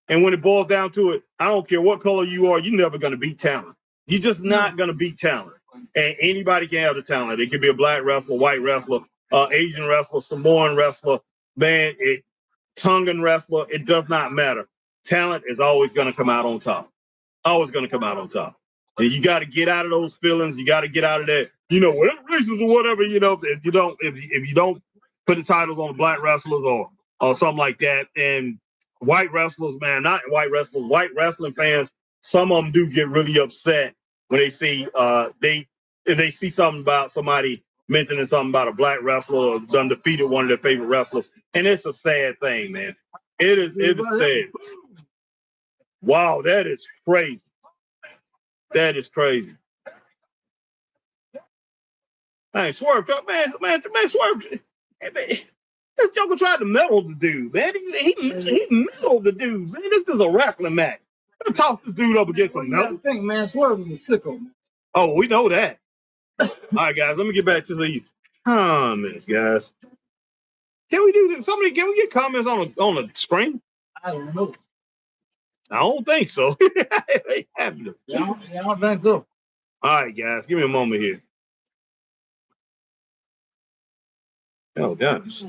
And when it boils down to it, I don't care what color you are, you're never going to beat talent. You're just not going to beat talent. And anybody can have the talent. It could be a black wrestler, white wrestler, Asian wrestler, Samoan wrestler, man, Tongan wrestler. It does not matter. Talent is always going to come out on top. Always going to come out on top. And you got to get out of those feelings. You got to get out of that, whatever reasons or whatever, if you don't put the titles on the black wrestlers or something like that. And white wrestlers, man, not white wrestlers, white wrestling fans, some of them do get really upset when they see if they see something about somebody mentioning something about a black wrestler or done defeated one of their favorite wrestlers. And it's a sad thing, man. It is sad. Wow, that is crazy. That is crazy. Man, Swerve, man, Swerve. This Joker tried to meddle the dude, man. He meddled the dude, man. This is a wrestling match. Toss the dude up against some metal. I think, man, Swerve is a sicko. Oh, we know that. All right, guys, let me get back to these comments, guys. Can we do this? Can we get comments on the screen? I don't know. I don't think so. I don't think so. All right, guys, give me a moment here. Oh, gosh.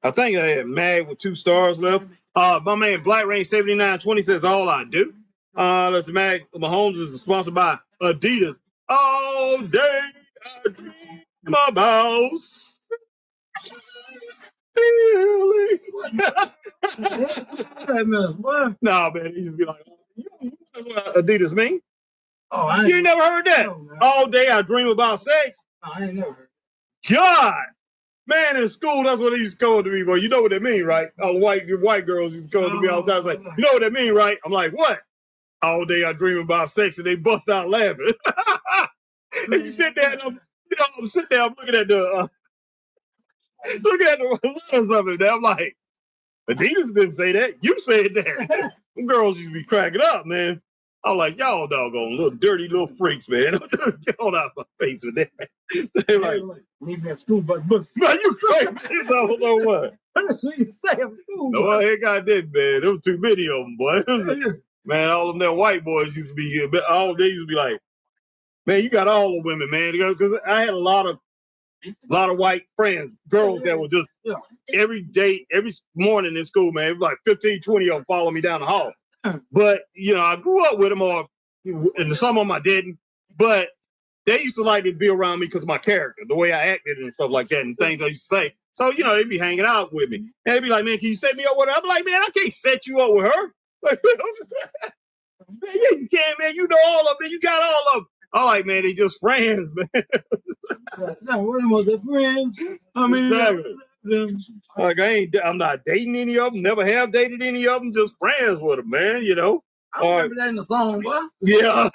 I think I had Mag with 2 stars left. My man Black Rain 7920 says all I do. Let's see, Mag Mahomes is sponsored by Adidas. All day I dream about. Nah, man, he just be like, you know what Adidas mean? Oh, you ain't never heard that? No, all day I dream about sex. No, I ain't never heard. God, man, in school, that's what they used to call to me. But you know what they mean, right? All the white girls used to call to me all the time. Like, you know what they mean, right? I'm like, what? All day I dream about sex, and they bust out laughing. And you sit there, and I'm sitting there, I'm looking at the letters of it. I'm like, Adidas didn't say that. You said that. Them girls used to be cracking up, man. I'm like, y'all doggone little dirty little freaks, man. Get on out my face with that. They're like, leave me at school, but you crazy. So I don't know what. You say I'm school. No, I ain't got that, man. There was too many of them, boy. Man, all of them white boys used to be here. But all they used to be like, man, you got all the women, man. Because I had a lot of white friends, girls that were just every day, every morning in school, man. It was like 15, 20 of them follow me down the hall. But, I grew up with them, and some of them I didn't. But they used to like to be around me because of my character, the way I acted and stuff like that, and things I used to say. So, they'd be hanging out with me. And they'd be like, man, can you set me up with her? I'm like, man, I can't set you up with her. Like, man, yeah, you can, man. You know all of them. You got all of them. I'm like, man, they just friends, man. No, what was it, friends? I mean, exactly. Like I'm not dating any of them. Never have dated any of them. Just friends with them, man. I remember that in the song, boy. Yeah.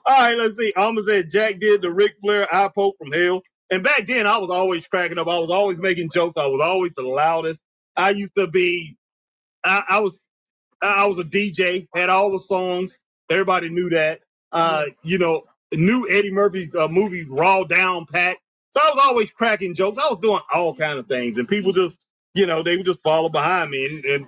All right, let's see. Alma said Jack did the Ric Flair eye poke from hell. And back then, I was always cracking up. I was always making jokes. I was always the loudest. I used to be. I was a DJ. Had all the songs. Everybody knew that. Knew Eddie Murphy's movie Raw Down Pat. So I was always cracking jokes. I was doing all kinds of things, and people just, they would just follow behind me, and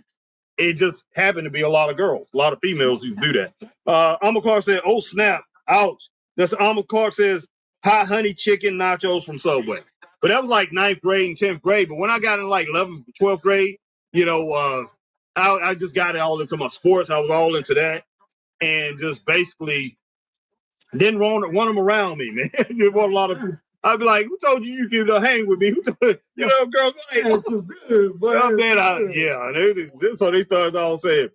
it just happened to be a lot of girls, a lot of females who do that. Alma Clark said, "Oh snap, ouch." That's Alma Clark says, "Hot honey chicken nachos from Subway." But that was like 9th grade and 10th grade. But when I got in like 11th, 12th grade, I just got it all into my sports. I was all into that, and just basically didn't want them around me, man. Didn't want a lot of. I'd be like, "Who told you could hang with me?" Who told, girls like, "That's too good." But so they started all saying,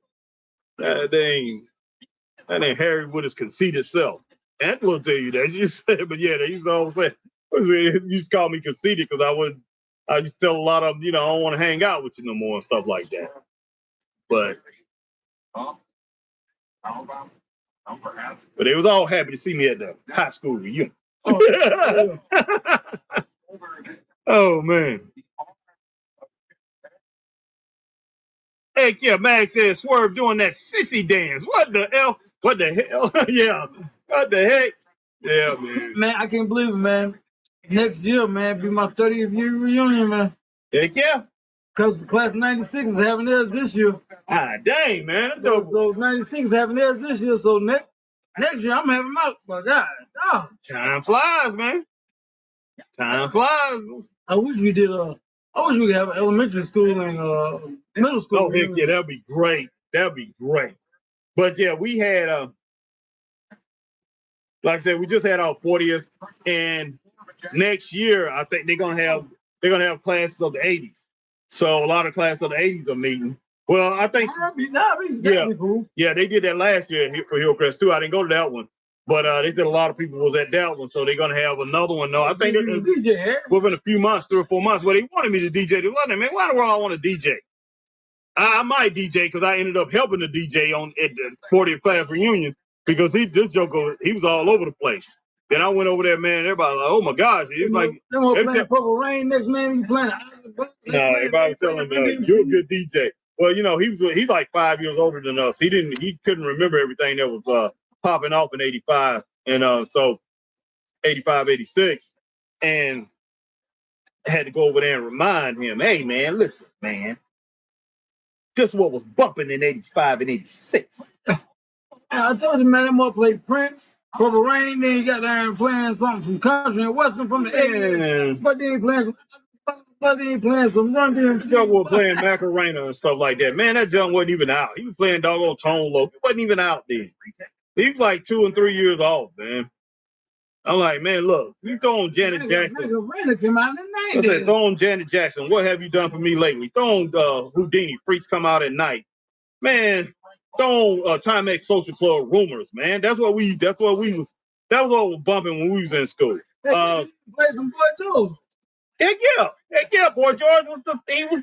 "That ain't Harry with his conceited self." And will tell you that you said, but yeah, they used to always say, "You used to call me conceited because I just tell a lot of them, I don't want to hang out with you no more and stuff like that." But they was all happy to see me at the high school reunion. Oh man. Heck yeah, Mag said Swerve doing that sissy dance. What the hell? What the hell? Yeah. What the heck? Yeah, man. Man, I can't believe it, man. Next year, man, be my 30th year reunion, man. Heck yeah. Because the class of 96 is having theirs this year. Ah, dang, man. That's So, dope. so 96 is having theirs this year. So next year, I'm having my, but God, oh. Time flies, man. Time flies. I wish we did I wish we could have an elementary school and middle school. Oh, heck yeah, that'd be great. That'd be great. But yeah, we had like I said, we just had our 40th, and next year I think they're gonna have classes of the 80s. So a lot of classes of the 80s are meeting. Well, I think that'd be cool. Yeah, they did that last year for Hillcrest too. I didn't go to that one, but they said a lot of people was at that one, so they're gonna have another one. No, I think DJ within a few months, 3 or 4 months. Well, they wanted me to DJ. They wanted, man, why in the world I want to DJ? I might DJ because I ended up helping the DJ at the 40th class reunion because this joker, he was all over the place. Then I went over there, man. Everybody was like, oh my gosh. He was like, they were playing Purple Rain. Next man, you playing. No, everybody was telling him, you're a good DJ. Well, you know, he's like 5 years older than us. He couldn't remember everything that was popping off in 85. And so 85, 86. And I had to go over there and remind him, hey man, listen, man. This is what was bumping in 85 and 86. I told you, man, I'm gonna play Prince, Purple Rain, then you got there playing something from country and western from the 80s. But then he playing some Run DMC. Stuff was playing Macarena and stuff like that. Man, that junk wasn't even out. He was playing doggone Tone Loc. It wasn't even out then. He was like 2 and 3 years old, man. I'm like, man, look, you throwing Janet Jackson. Macarena came out in the 90s. I said, throwing Janet Jackson. What have you done for me lately? Throwing Houdini, Freaks Come Out at Night. Man, throwing Timex Social Club Rumors, man. That was what was bumping when we was in school. Play some Boy George. Heck yeah, Boy George was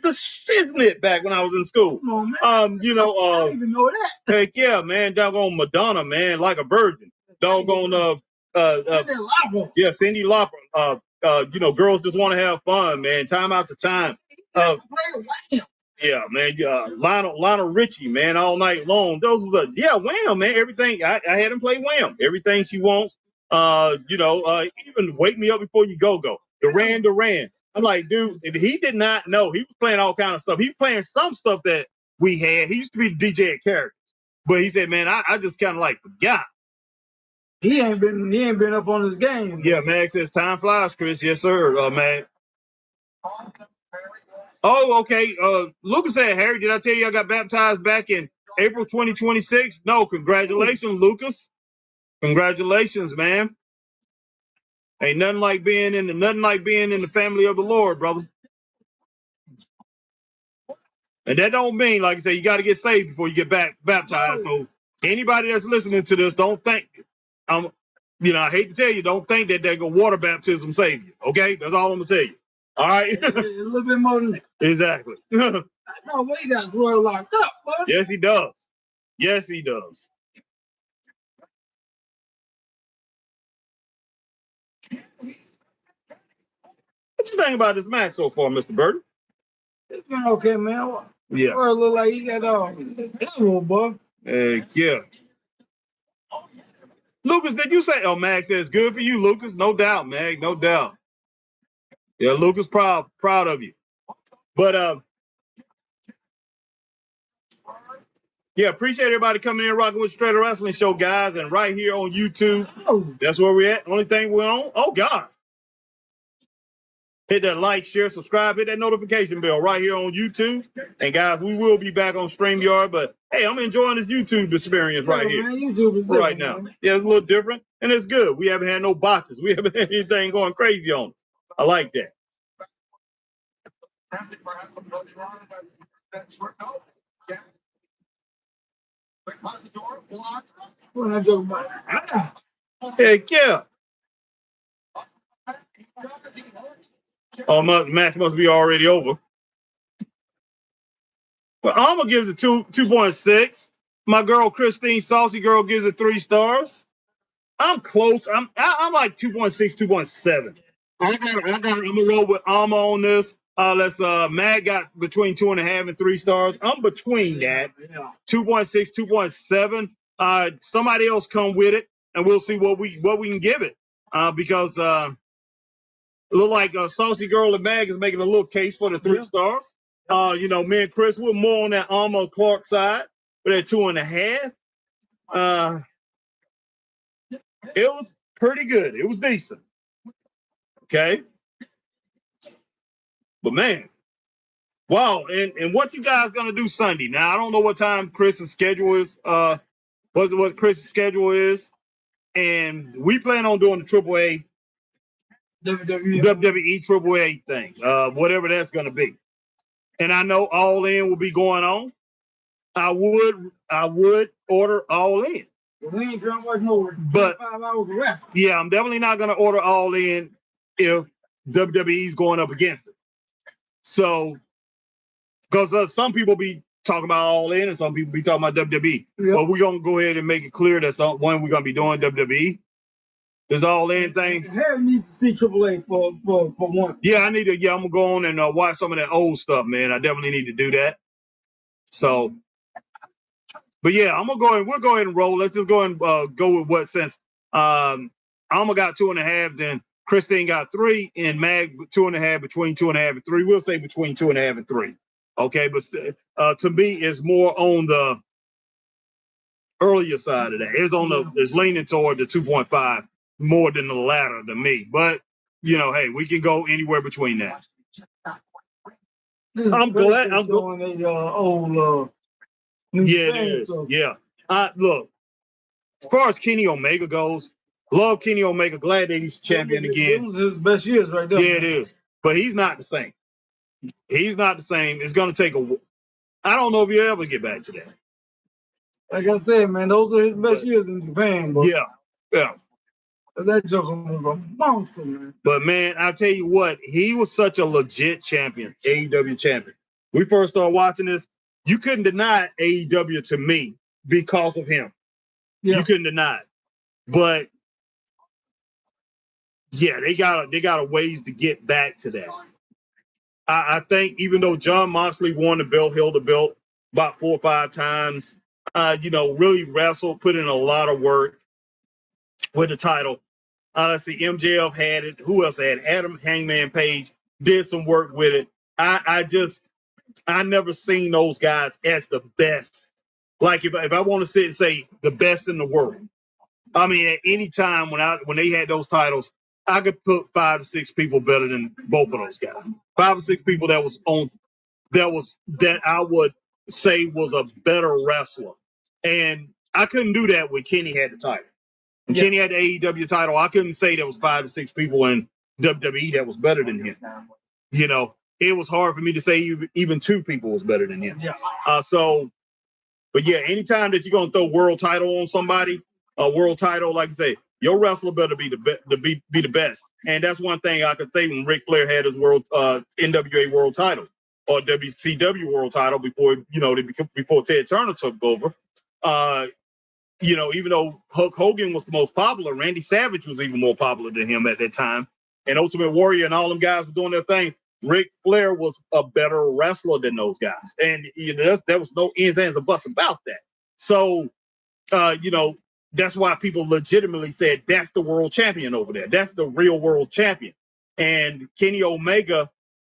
the shiznit back when I was in school. Come on, man. I didn't even know that. Heck yeah, man. Doggone Madonna, man, Like a Virgin. Doggone Cyndi Lauper. Girls Just Want to Have Fun, man. Time After Time. Yeah, man. Lionel Richie, man, All Night Long. Those was Wham, man. Everything I had him play Wham. Everything She Wants. Even Wake Me Up Before You Go. Duran. I'm like, dude, he did not know. He was playing all kind of stuff. He was playing some stuff that we had. He used to be the DJ at Characters. But he said, man, I just kind of like forgot. He ain't been up on his game. Yeah, Mag says time flies, Chris. Yes, sir, Mag. Oh, okay. Lucas said, Harry, did I tell you I got baptized back in April 2026? No, congratulations, Lucas. Congratulations, man. Ain't nothing like being in the family of the Lord, brother. And that don't mean, like I say, you got to get saved before you get baptized. So anybody that's listening to this, don't think I hate to tell you, don't think that they're gonna water baptism save you. Okay, that's all I'm gonna tell you. All right, a little bit more than that. Exactly. No, we got Swerve locked up, boy. Yes, he does. Yes, he does. What you think about this match so far, Mr. Burton? It's been okay, man. Yeah. Swerve look like he got this little boy. Yeah. Lucas, did you say? Oh, Mag says good for you, Lucas. No doubt, Mag. No doubt. Yeah, Lucas, proud of you. But appreciate everybody coming in, rocking with Straight Wrestling Show, guys, and right here on YouTube. That's where we're at. Only thing we're on. Oh God. Hit that like, share, subscribe, hit that notification bell right here on YouTube. And guys, we will be back on StreamYard, but hey, I'm enjoying this YouTube experience right here. Man, YouTube is right now. Man. Yeah, it's a little different, and it's good. We haven't had no botches. We haven't had anything going crazy on us. I like that. Heck yeah. Oh, match must be already over. Well, Alma gives it 2.6. My girl Christine Saucy Girl gives it 3 stars. I'm close. I'm like 2.6, 2.7. I'm gonna roll with Alma on this. Mag got between 2.5 and 3 stars. I'm between that. 2.6, 2.7. Somebody else come with it, and we'll see what we can give it. Because it look like Saucy Girl and Mag is making a little case for the 3 stars. Me and Chris, we're more on that Alma Clark side with that 2.5. It was pretty good. It was decent. Okay. But man, wow. And what you guys gonna do Sunday? Now I don't know what time Chris's schedule is. What Chris's schedule is, and we plan on doing the AAA WWE AAA thing, whatever that's gonna be. And I know All In will be going on. I would order All In. We ain't trying to watch no 5 hours of wrestling. Yeah, I'm definitely not gonna order All In if WWE's going up against it. So, because some people be talking about All In and some people be talking about WWE. Yep. But we're going to go ahead and make it clear that's the one we're going to be doing, WWE. This All In thing. Harry needs to see AAA for one. Yeah, I'm going to go on and watch some of that old stuff, man. I definitely need to do that. So, but yeah, we'll go ahead and roll. Let's just go and go with what since Alma got 2.5, then Christine got 3, and Mag 2.5, between 2.5 and 3. We'll say between 2.5 and 3. Okay, but to me, it's more on the earlier side of that. It's leaning toward the 2.5 more than the latter to me. But hey, we can go anywhere between that. I'm glad. I'm going old. Yeah, it is. Stuff. Yeah. Look, as far as Kenny Omega goes, love Kenny Omega. Glad that he's champion again. It was his best years right there. Yeah, it is. But he's not the same. He's not the same. It's going to take I don't know if he'll ever get back to that. Like I said, man, those are his best years in Japan. But yeah. That Joker was a monster, man. But, man, I'll tell you what. He was such a legit champion, AEW champion. We first started watching this. You couldn't deny AEW to me because of him. Yeah. You couldn't deny it. But, yeah, they got a ways to get back to that. I think even though John Moxley won the belt, held the belt about 4 or 5 times, really wrestled, put in a lot of work with the title. Let's see, MJF had it. Who else had it? Adam Hangman Page did some work with it. I never seen those guys as the best. Like if I want to sit and say the best in the world, I mean, at any time when they had those titles, I could put 5 to 6 people better than both of those guys. 5 or 6 people that I would say was a better wrestler. And I couldn't do that when Kenny had the title. When Kenny had the AEW title, I couldn't say there was 5 to 6 people in WWE that was better than him. It was hard for me to say even 2 people was better than him. Yeah. But yeah, anytime that you're gonna throw world title on somebody, a world title, like I say, your wrestler better be the best. And that's one thing I could say when Ric Flair had his NWA world title or WCW world title before Ted Turner took over. Even though Hulk Hogan was the most popular, Randy Savage was even more popular than him at that time. And Ultimate Warrior and all them guys were doing their thing. Ric Flair was a better wrestler than those guys. And there was no ins, ands, or buts about that. So, that's why people legitimately said that's the world champion over there. That's the real world champion. And Kenny Omega,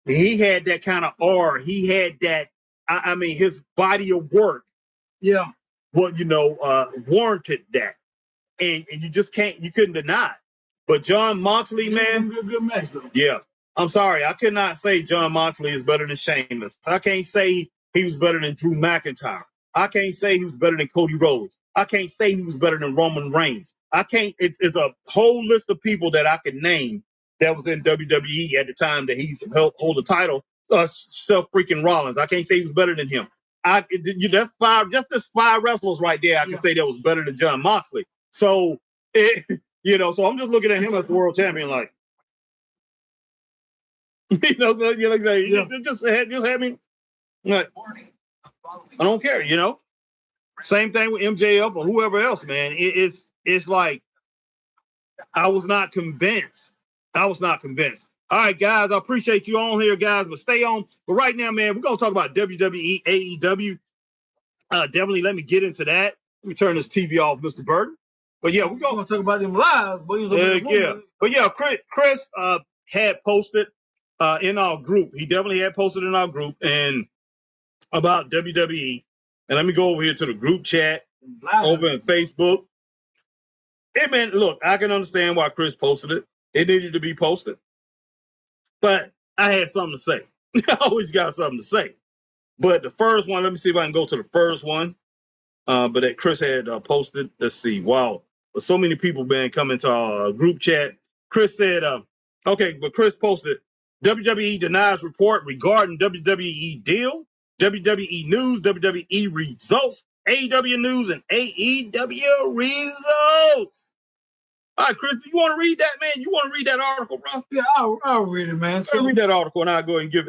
he had that kind of aura. He had that, his body of work. Yeah. Warranted that. And you couldn't deny it. But John Moxley, man. Good match, though. Yeah. I'm sorry. I could not say John Moxley is better than Sheamus. I can't say he was better than Drew McIntyre. I can't say he was better than Cody Rhodes. I can't say he was better than Roman Reigns. It's a whole list of people that I could name that was in WWE at the time that he hold the title. Freaking Rollins. I can't say he was better than him. That's 5 wrestlers right there. I can say that was better than John Moxley. So, so I'm just looking at him as the world champion, like, just have me. Like, I don't care, Same thing with MJF or whoever else, man. It's like I was not convinced. All right, guys, I appreciate you on here, guys, but stay on. But right now, man, we're going to talk about WWE, AEW. Definitely let me get into that. Let me turn this TV off, Mr. Burton. But yeah, we're going to talk about them lives. But Chris had posted in our group. He definitely had posted in our group and about WWE. And let me go over here to the group chat over in Facebook. Hey, man, look, I can understand why Chris posted it. It needed to be posted. But I had something to say. I always got something to say. But the first one, let me see if I can go to the first one. But that Chris had posted. Let's see. Wow. But so many people been coming to our group chat. Chris said, okay, but Chris posted, WWE denies report regarding WWE deal, WWE news, WWE results, AEW news, and AEW results. All right, Chris, do you want to read that, man? You want to read that article, bro? Yeah, I'll read it, man. So read that article, and I'll go and give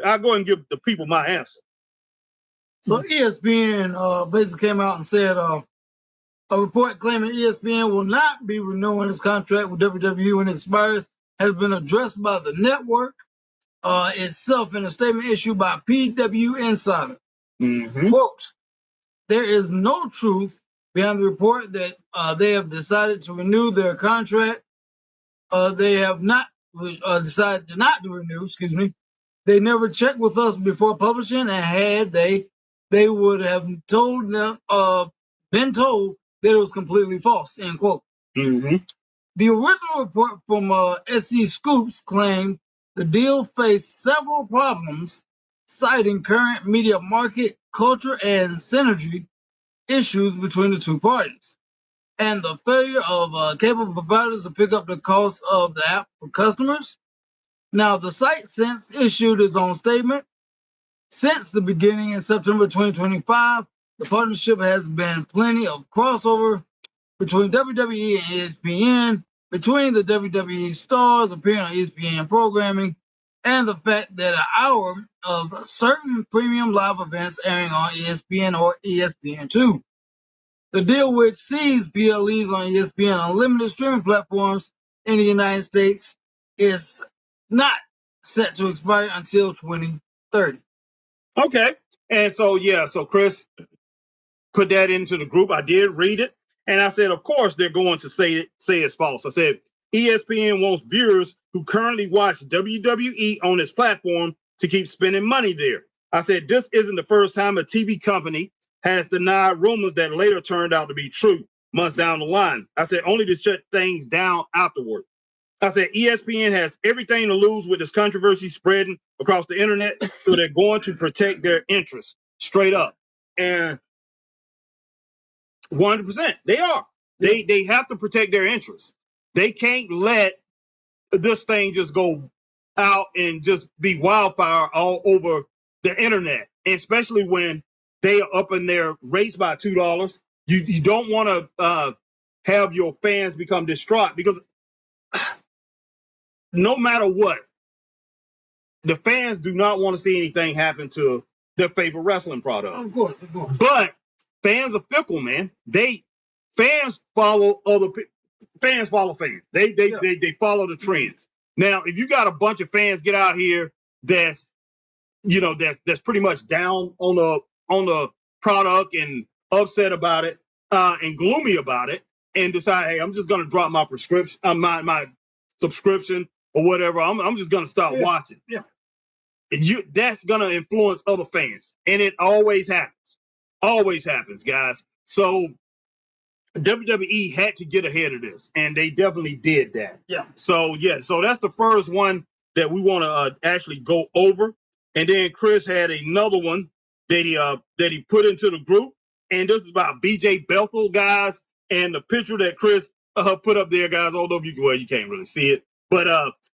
the people my answer. So ESPN basically came out and said a report claiming ESPN will not be renewing its contract with WWE when it expires has been addressed by the network itself in a statement issued by PW Insider. Mm-hmm. Quote, there is no truth behind the report that they have decided to renew their contract. They have not decided not to renew, excuse me. They never checked with us before publishing, and had they would have told them, been told that it was completely false, end quote. Mm-hmm. The original report from SC Scoops claimed the deal faced several problems, citing current media market, culture, and synergy issues between the two parties, and the failure of cable providers to pick up the cost of the app for customers. Now, the site since issued its own statement. Since the beginning in September 2025, the partnership has been plenty of crossover between WWE and ESPN, between the WWE stars appearing on ESPN programming, and the fact that an hour of certain premium live events airing on ESPN or ESPN2. The deal, which sees PLEs on ESPN unlimited streaming platforms in the United States, is not set to expire until 2030. Okay. And so, so Chris put that into the group. I did read it. And I said, of course, they're going to say it's false. I said, ESPN wants viewers who currently watch WWE on its platform to keep spending money there. I said, this isn't the first time a TV company has denied rumors that later turned out to be true months down the line. I said, only to shut things down afterward. I said, ESPN has everything to lose with this controversy spreading across the internet, so they're going to protect their interests straight up. And 100%, they are. They have to protect their interests. They can't let this thing just go out and just be wildfire all over the internet, especially when they are upping their rates by $2. You don't want to have your fans become distraught, because no matter what, the fans do not want to see anything happen to their favorite wrestling product. Of course. But fans are fickle, man. Fans follow other people. Fans follow fans. They follow the trends. Now, if you got a bunch of fans get out here that's pretty much down on the product and upset about it and gloomy about it, and decide, hey, I'm just gonna drop my prescription, my subscription or whatever. I'm just gonna stop watching. Yeah. That's gonna influence other fans, and it always happens. Always happens, guys. So WWE had to get ahead of this, and they definitely did that. Yeah. So that's the first one that we want to actually go over, and then Chris had another one that he put into the group, and this is about BJ Bethel, guys, and the picture that Chris put up there, guys. Although you can't really see it, but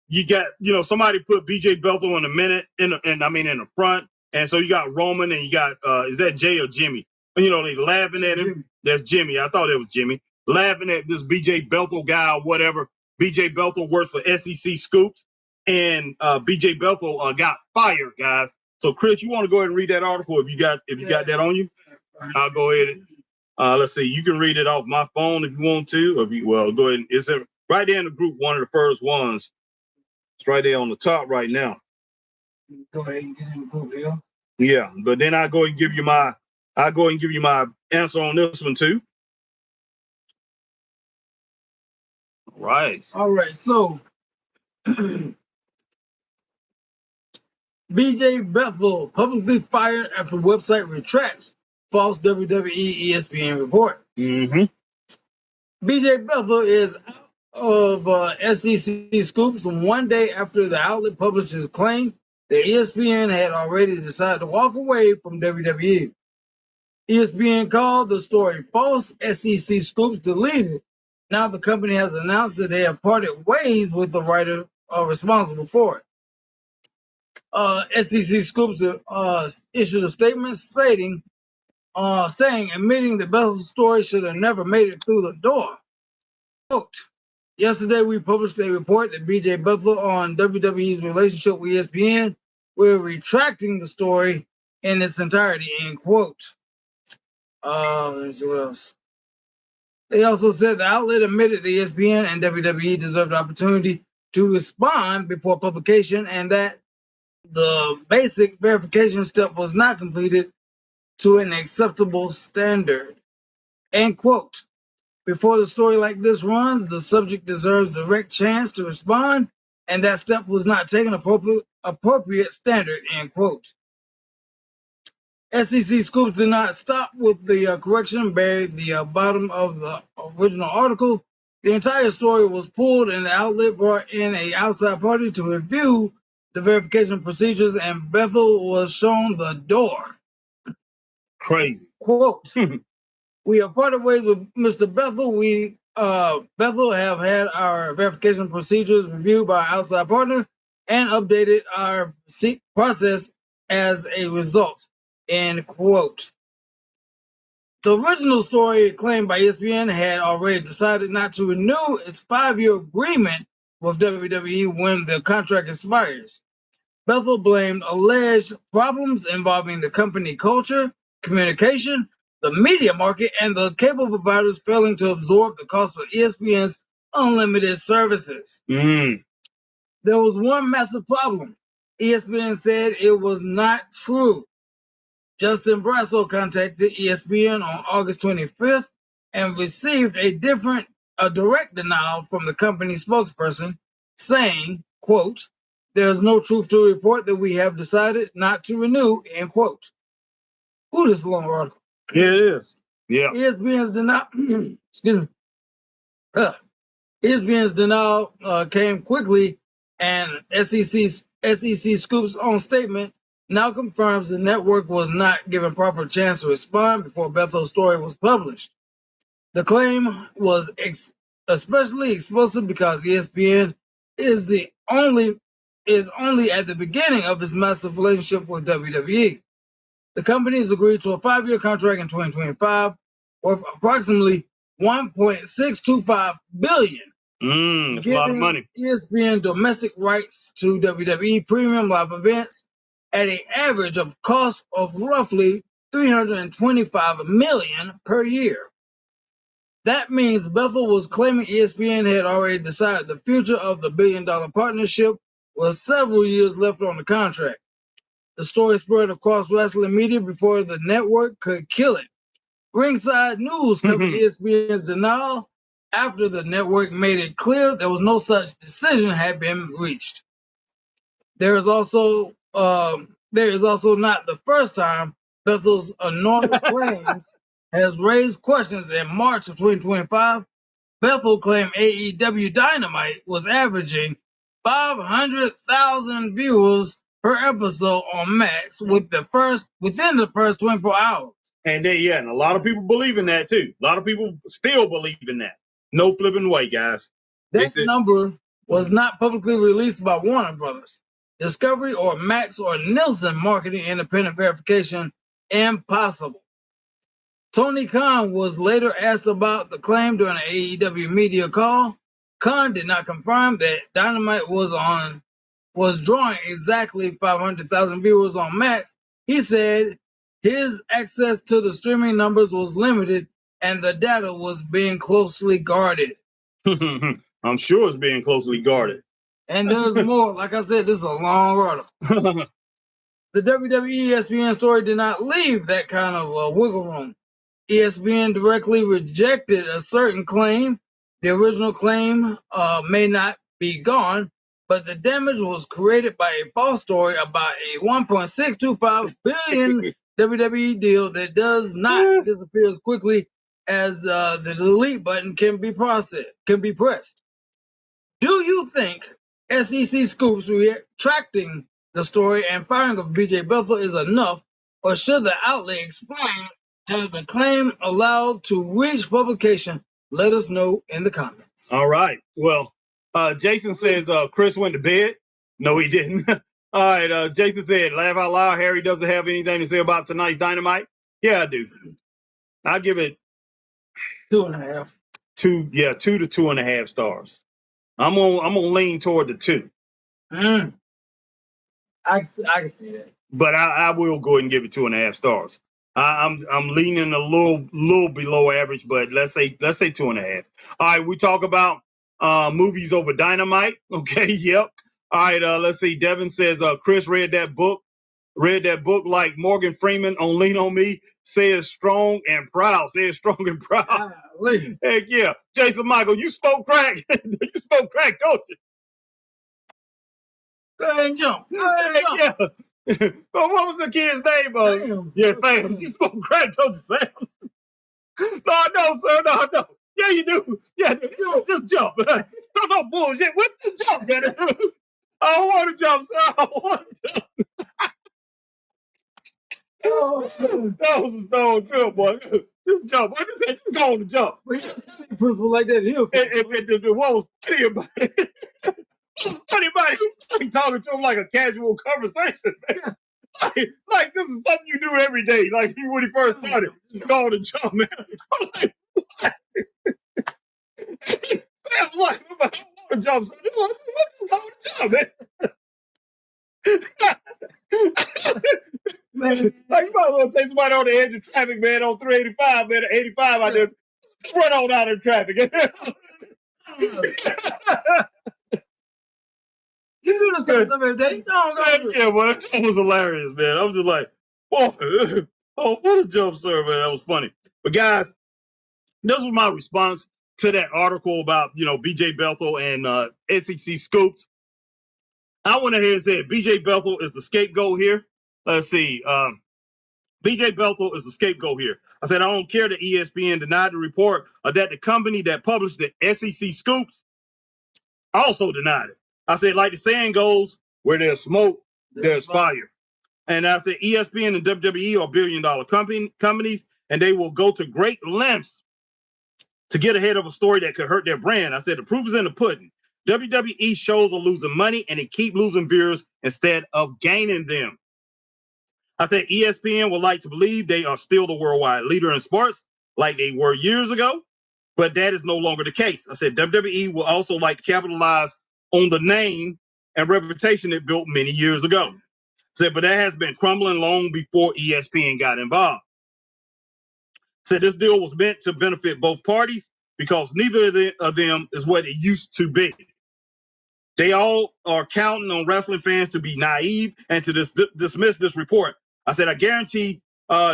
you got somebody put BJ Bethel in a minute in the front, and so you got Roman and you got is that Jay or Jimmy? They laughing at him. Jimmy. That's Jimmy. I thought it was Jimmy. Laughing at this BJ Bethel guy or whatever. BJ Bethel works for SEC Scoops, and BJ Bethel got fired, guys. So Chris, you want to go ahead and read that article if you got that on you? I'll go ahead and let's see. You can read it off my phone if you want to. Go ahead. It's right there in the group. One of the first ones. It's right there on the top right now. Go ahead and get in the group here. Yeah, but then I'll go and give you my answer on this one too. Right. All right, so BJ Bethel publicly fired after website retracts false WWE ESPN report. Mm-hmm. BJ Bethel is out of SEC scoops one day after the outlet published his claim that ESPN had already decided to walk away from WWE. ESPN called the story false. SEC scoops deleted. Now the company has announced that they have parted ways with the writer responsible for it. SEC scoops issued a statement saying admitting that Bethel's story should have never made it through the door. Quote, yesterday we published a report that BJ Bethel on WWE's relationship with ESPN. We're retracting the story in its entirety, end quote. Let me see what else. They also said the outlet admitted the ESPN and WWE deserved the opportunity to respond before publication and that the basic verification step was not completed to an acceptable standard. End quote. Before the story like this runs, the subject deserves direct chance to respond, and that step was not taken appropriate standard, end quote. SEC scoops did not stop with the correction buried the bottom of the original article. The entire story was pulled, and the outlet brought in an outside party to review the verification procedures, and Bethel was shown the door. Crazy. Quote, we have parted ways with Mr. Bethel. Bethel have had our verification procedures reviewed by our outside partner and updated our process as a result. End quote. The original story claimed by ESPN had already decided not to renew its 5-year agreement with WWE when the contract expires. Bethel blamed alleged problems involving the company culture, communication, the media market, and the cable providers failing to absorb the cost of ESPN's unlimited services. There was one massive problem. ESPN said it was not true. Justin Brasso contacted ESPN on August 25th and received a direct denial from the company spokesperson saying, quote, there's no truth to report that we have decided not to renew, end quote. Ooh, this is a long article. Yeah, it is. Yeah. ESPN's denial, excuse me. ESPN's denial came quickly, and SEC Scoop's own statement now confirms the network was not given proper chance to respond before Bethel's story was published. The claim was especially explosive because ESPN is only at the beginning of its massive relationship with WWE. The company has agreed to a 5-year contract in 2025 worth approximately $1.625 billion. That's a lot of money. ESPN domestic rights to WWE premium live events at an average of cost of roughly $325 million per year. That means Bethel was claiming ESPN had already decided the future of the billion-dollar partnership with several years left on the contract. The story spread across wrestling media before the network could kill it. Ringside News covered ESPN's denial after the network made it clear there was no such decision had been reached. There is also not the first time Bethel's enormous claims has raised questions. In March of 2025, Bethel claimed AEW Dynamite was averaging 500,000 viewers per episode on Max within the first 24 hours. And and a lot of people believe in that too. A lot of people still believe in that. No flipping way, guys. That number was not publicly released by Warner Brothers, Discovery, or Max or Nielsen marketing independent verification. Impossible. Tony Khan was later asked about the claim during an AEW media call. Khan did not confirm that Dynamite was drawing exactly 500,000 viewers on Max. He said his access to the streaming numbers was limited and the data was being closely guarded. I'm sure it's being closely guarded. And there's more. Like I said, this is a long article. The WWE ESPN story did not leave that kind of wiggle room. ESPN directly rejected a certain claim. The original claim may not be gone, but the damage was created by a false story about a $1.625 billion WWE deal that does not disappear as quickly as the delete button can be pressed. Do you think SEC Scoops retracting the story and firing of BJ Bethel is enough, or should the outlet explain how the claim allowed to reach publication? Let us know in the comments. All right. Well, Jason says Chris went to bed. No, he didn't. All right. Jason said, laugh out loud. Harry doesn't have anything to say about tonight's Dynamite. Yeah, I do. I'll give it 2.5. 2 to 2.5 stars. I'm gonna lean toward the 2. I can see that. But I will go ahead and give it 2.5 stars. I'm leaning a little below average, but let's say 2.5. All right, we talk about movies over Dynamite. Okay, yep. All right, let's see. Devin says Chris read that book like Morgan Freeman on Lean on Me. Says strong and proud. Says strong and proud. Heck yeah. Jason Michael, you spoke crack. You spoke crack, don't you? Go ahead and jump. Yeah. But what was the kid's name? Sam. Yeah, Sam. You spoke crack, don't you, Sam? No, sir. No. Yeah, you do. Yeah, just jump. No bullshit. What the jump, man? I don't want to jump, sir. I don't want to jump. No, good boy. Just jump. I just said, just go on and jump. Principle like that, And what was funny about it? Funny about it, you talking to him like a casual conversation, man. Like this is something you do every day. Like when he first started, just go on and jump, man. I'm like, what? I'm like, I don't want to jump. So just go on and jump, man. Like you might as well take somebody on the edge of traffic, man, on 385, man, at 85 out there. Run on out of traffic. You do this kind of stuff every day. Yeah, well, that was hilarious, man. I was just like, oh, what a jump, sir, man. That was funny. But guys, this was my response to that article about, BJ Bethel and SEC Scoops. I went ahead and said BJ Bethel is the scapegoat here. Let's see. BJ Bethel is the scapegoat here. I said, I don't care that ESPN denied the report or that the company that published the SEC Scoops also denied it. I said, like the saying goes, where there's smoke, there's fire. And I said, ESPN and WWE are billion-dollar companies, and they will go to great lengths to get ahead of a story that could hurt their brand. I said, the proof is in the pudding. WWE shows are losing money, and they keep losing viewers instead of gaining them. I think ESPN would like to believe they are still the worldwide leader in sports like they were years ago, but that is no longer the case. I said WWE will also like to capitalize on the name and reputation it built many years ago. I said, but that has been crumbling long before ESPN got involved. I said this deal was meant to benefit both parties because neither of them is what it used to be. They all are counting on wrestling fans to be naive and to dismiss this report. I said, I guarantee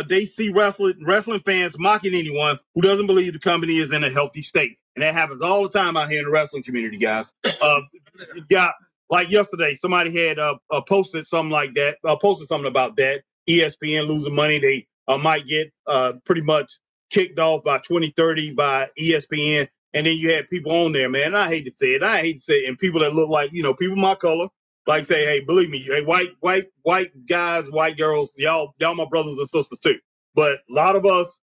they see wrestling fans mocking anyone who doesn't believe the company is in a healthy state. And that happens all the time out here in the wrestling community, guys. Like yesterday, somebody had posted something like that, posted something about that. ESPN losing money. They might get pretty much kicked off by 2030 by ESPN. And then you had people on there, man. I hate to say it. And people that look like, people my color, like say, hey, believe me, hey, white guys, white girls, y'all my brothers and sisters too. But a lot of us,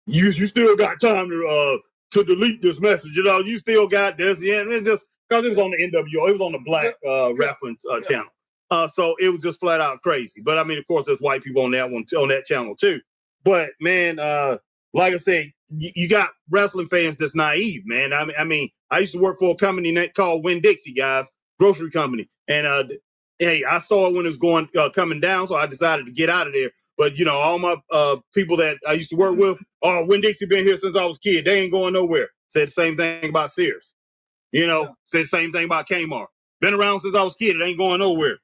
you still got time to delete this message. You still got this. Yeah, it's just because it was on the NWO, it was on the Black Wrestling channel. So it was just flat out crazy. But I mean, of course, there's white people on that one, on that channel too. But man, like I said, you got wrestling fans that's naive, man. I mean, I used to work for a company called Winn-Dixie, guys, grocery company. And hey, I saw it when it was coming down, so I decided to get out of there. But all my people that I used to work with, Winn-Dixie been here since I was a kid. They ain't going nowhere. Said the same thing about Sears. Said the same thing about Kmart. Been around since I was a kid. It ain't going nowhere.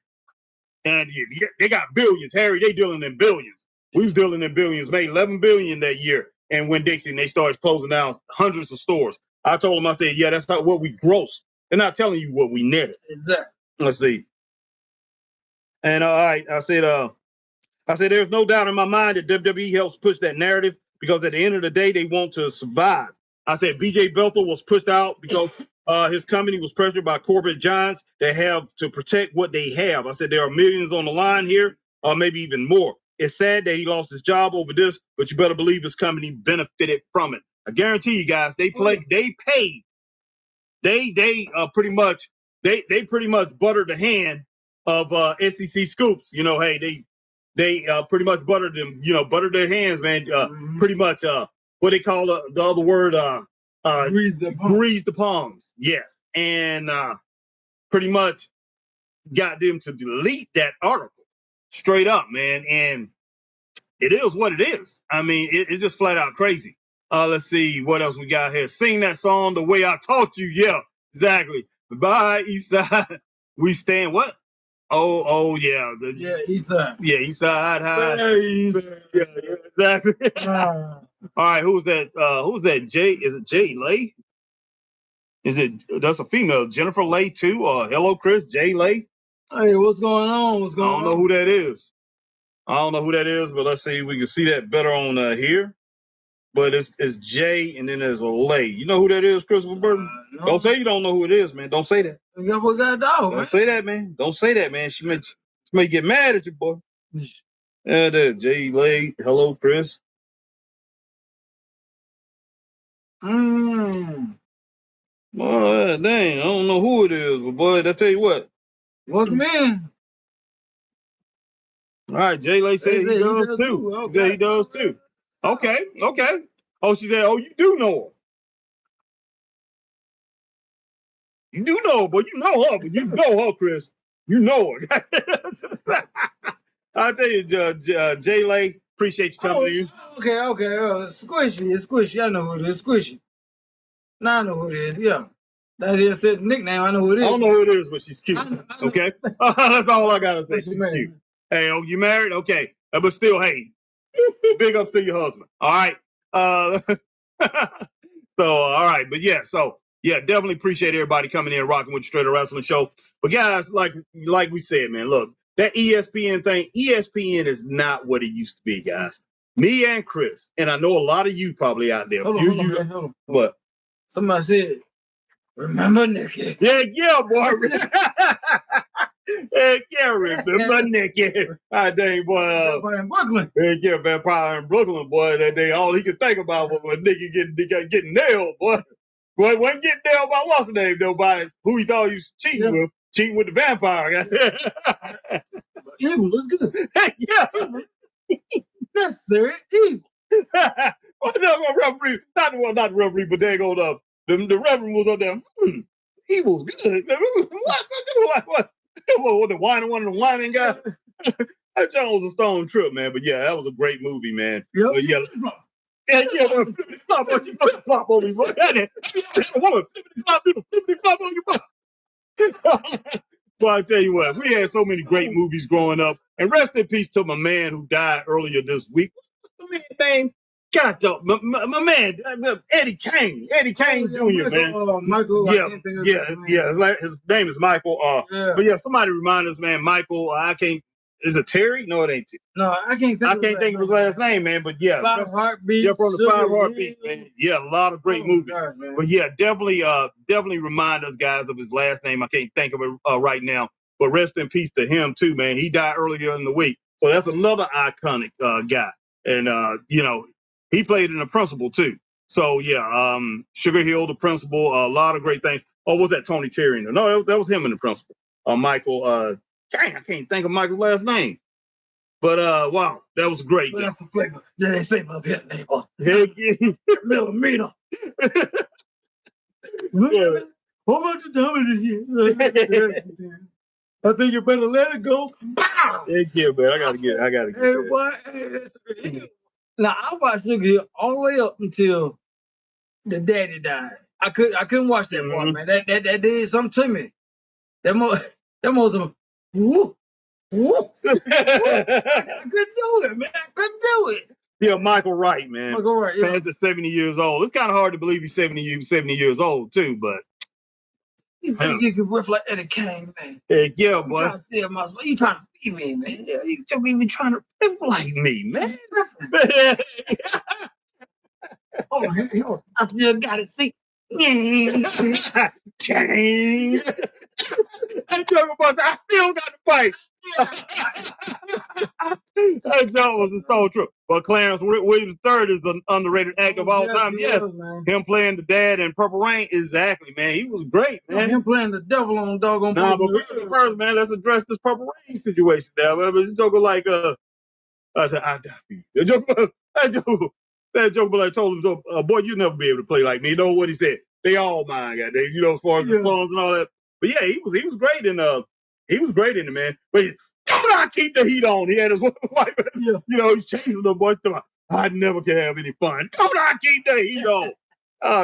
And they got billions. Harry, they dealing in billions. We was dealing in billions, made 11 billion that year. And when Dixie, and they started closing down hundreds of stores. I told them, I said, yeah, that's not what we grossed. They're not telling you what we netted. Exactly. Let's see. And all right, I said, there's no doubt in my mind that WWE helps push that narrative because at the end of the day, they want to survive. I said BJ Bethel was pushed out because his company was pressured by corporate giants that have to protect what they have. I said there are millions on the line here, or maybe even more. It's sad that he lost his job over this, but you better believe his company benefited from it. I guarantee you guys, they paid. They pretty much buttered the hand of SEC Scoops. You know, hey, they pretty much buttered them. You know, buttered their hands, man. Pretty much what they call the other word grease the palms. Yes, and pretty much got them to delete that article straight up, man. And it is what it is. I mean, it's just flat out crazy. Let's see what else we got here. Sing that song the way I taught you. Yeah, exactly. Bye, Eastside. We stand what? Oh, yeah. Eastside. Yeah, Eastside High. Eastside. Yeah, exactly. All right, who's that? Who's that? Jay? Is it Jay Lay? Is it? That's a female. Jennifer Lay too. Hello, Chris. Jay Lay. Hey, what's going on? What's going on? I don't know who that is. I don't know who that is, but let's see if we can see that better on here. But it's Jay, and then there's a Lay. You know who that is, Christopher Burton? No. Don't say you don't know who it is, man. Don't say that. We got a dog. Don't say that, man. Don't say that, man. She may get mad at you, boy. Yeah, there, Jay Lay. Hello, Chris. Boy, dang, I don't know who it is, but boy, I tell you what. Welcome in. All right, Jay Lay said he does too. Okay. He said he does too. Okay. Oh, she said, oh, you do know her. You do know her, but you know her, but you know her, Chris. You know her. I'll tell you, Jay Lay, appreciate you coming in. Okay. Squishy. It's Squishy. I know who it is. Squishy. Now I know who it is. Yeah. That is said nickname. I know who it is. I don't know who it is, but she's cute. Okay? That's all I got to say. She's cute. Hey, oh, you married? Okay. But still, hey, big ups to your husband. All right. So, all right. But yeah, definitely appreciate everybody coming in and rocking with the Straight Up Wrestling Show. But guys, like we said, man, look, that ESPN thing, ESPN is not what it used to be, guys. Me and Chris, and I know a lot of you probably out there. Hold on. What? Somebody said, remember Nikki. Yeah, boy. Remember Nikki. Dang, boy. In Brooklyn. Yeah, vampire in Brooklyn, boy. That day, all he could think about was Nikki getting nailed, boy. Boy, wasn't getting nailed by what's the name, though, by who he thought he was cheating with the vampire. Evil is good. Yeah. Necessary evil. Well, no, referee, not the referee, but they go the referee was up there. Evil's good. What? The one of the whining guy. That was a stone trip, man. But yeah, that was a great movie, man. Yep. But yeah, flop on you, flop on me, boy. Flop on you, Well, I tell you what, we had so many great movies growing up. And rest in peace to my man who died earlier this week. What's the man's name? God, my man, Eddie Kane. Eddie Kane Jr., man. Michael. His name is Michael. But yeah, somebody remind us, man, Michael, is it Terry? No, it ain't. No, I can't think of his last name, man. But yeah. Five Heartbeats. Yeah, from the Five Heartbeats, man. Yeah, a lot of great movies. God, but yeah, definitely remind us, guys, of his last name. I can't think of it right now. But rest in peace to him, too, man. He died earlier in the week. So that's another iconic guy. And, he played in The Principal, too. So, yeah, Sugar Hill, The Principal, a lot of great things. Oh, was that Tony Terry? No, that was him in The Principal. Michael, dang, I can't think of Michael's last name. But, wow, that was great. That's the flavor. Did they say my pet neighbor? Heck yeah. Little meter. Yeah. Hold on to here. I think you better let it go. Pow! Heck yeah, man. I gotta get that. Now I watched Sugar Hill all the way up until the daddy died. I couldn't watch that part, man. That did something to me. That was a whoop. I couldn't do it, man. I couldn't do it. Yeah, Michael Wright, man. Michael Wright, yeah. Past 70 years old. It's kind of hard to believe he's 70 years old, too, but. You think you can riff like Eddie Kane, man? Heck yeah, boy. You trying to be me, man? You don't even trying to riff like me, man. Hold on, I still got it. See, change. That joke was, I still got to fight. That joke was so true. But Clarence Williams III is an underrated actor of all time. Yes, him playing the dad in Purple Rain. Exactly, man. He was great, man. Him playing the devil on doggone. Nah, but first, man, let's address this Purple Rain situation there. But this joke was like, I said, I die. That joke, but I told him, boy, you'll never be able to play like me. You know what he said? They all mine, goddamn. You know, as far as the songs and all that. But yeah, he was great in it, man. But do not keep the heat on. He had his wife, you know, he's chasing the boy. I never can have any fun. Do not keep the heat on.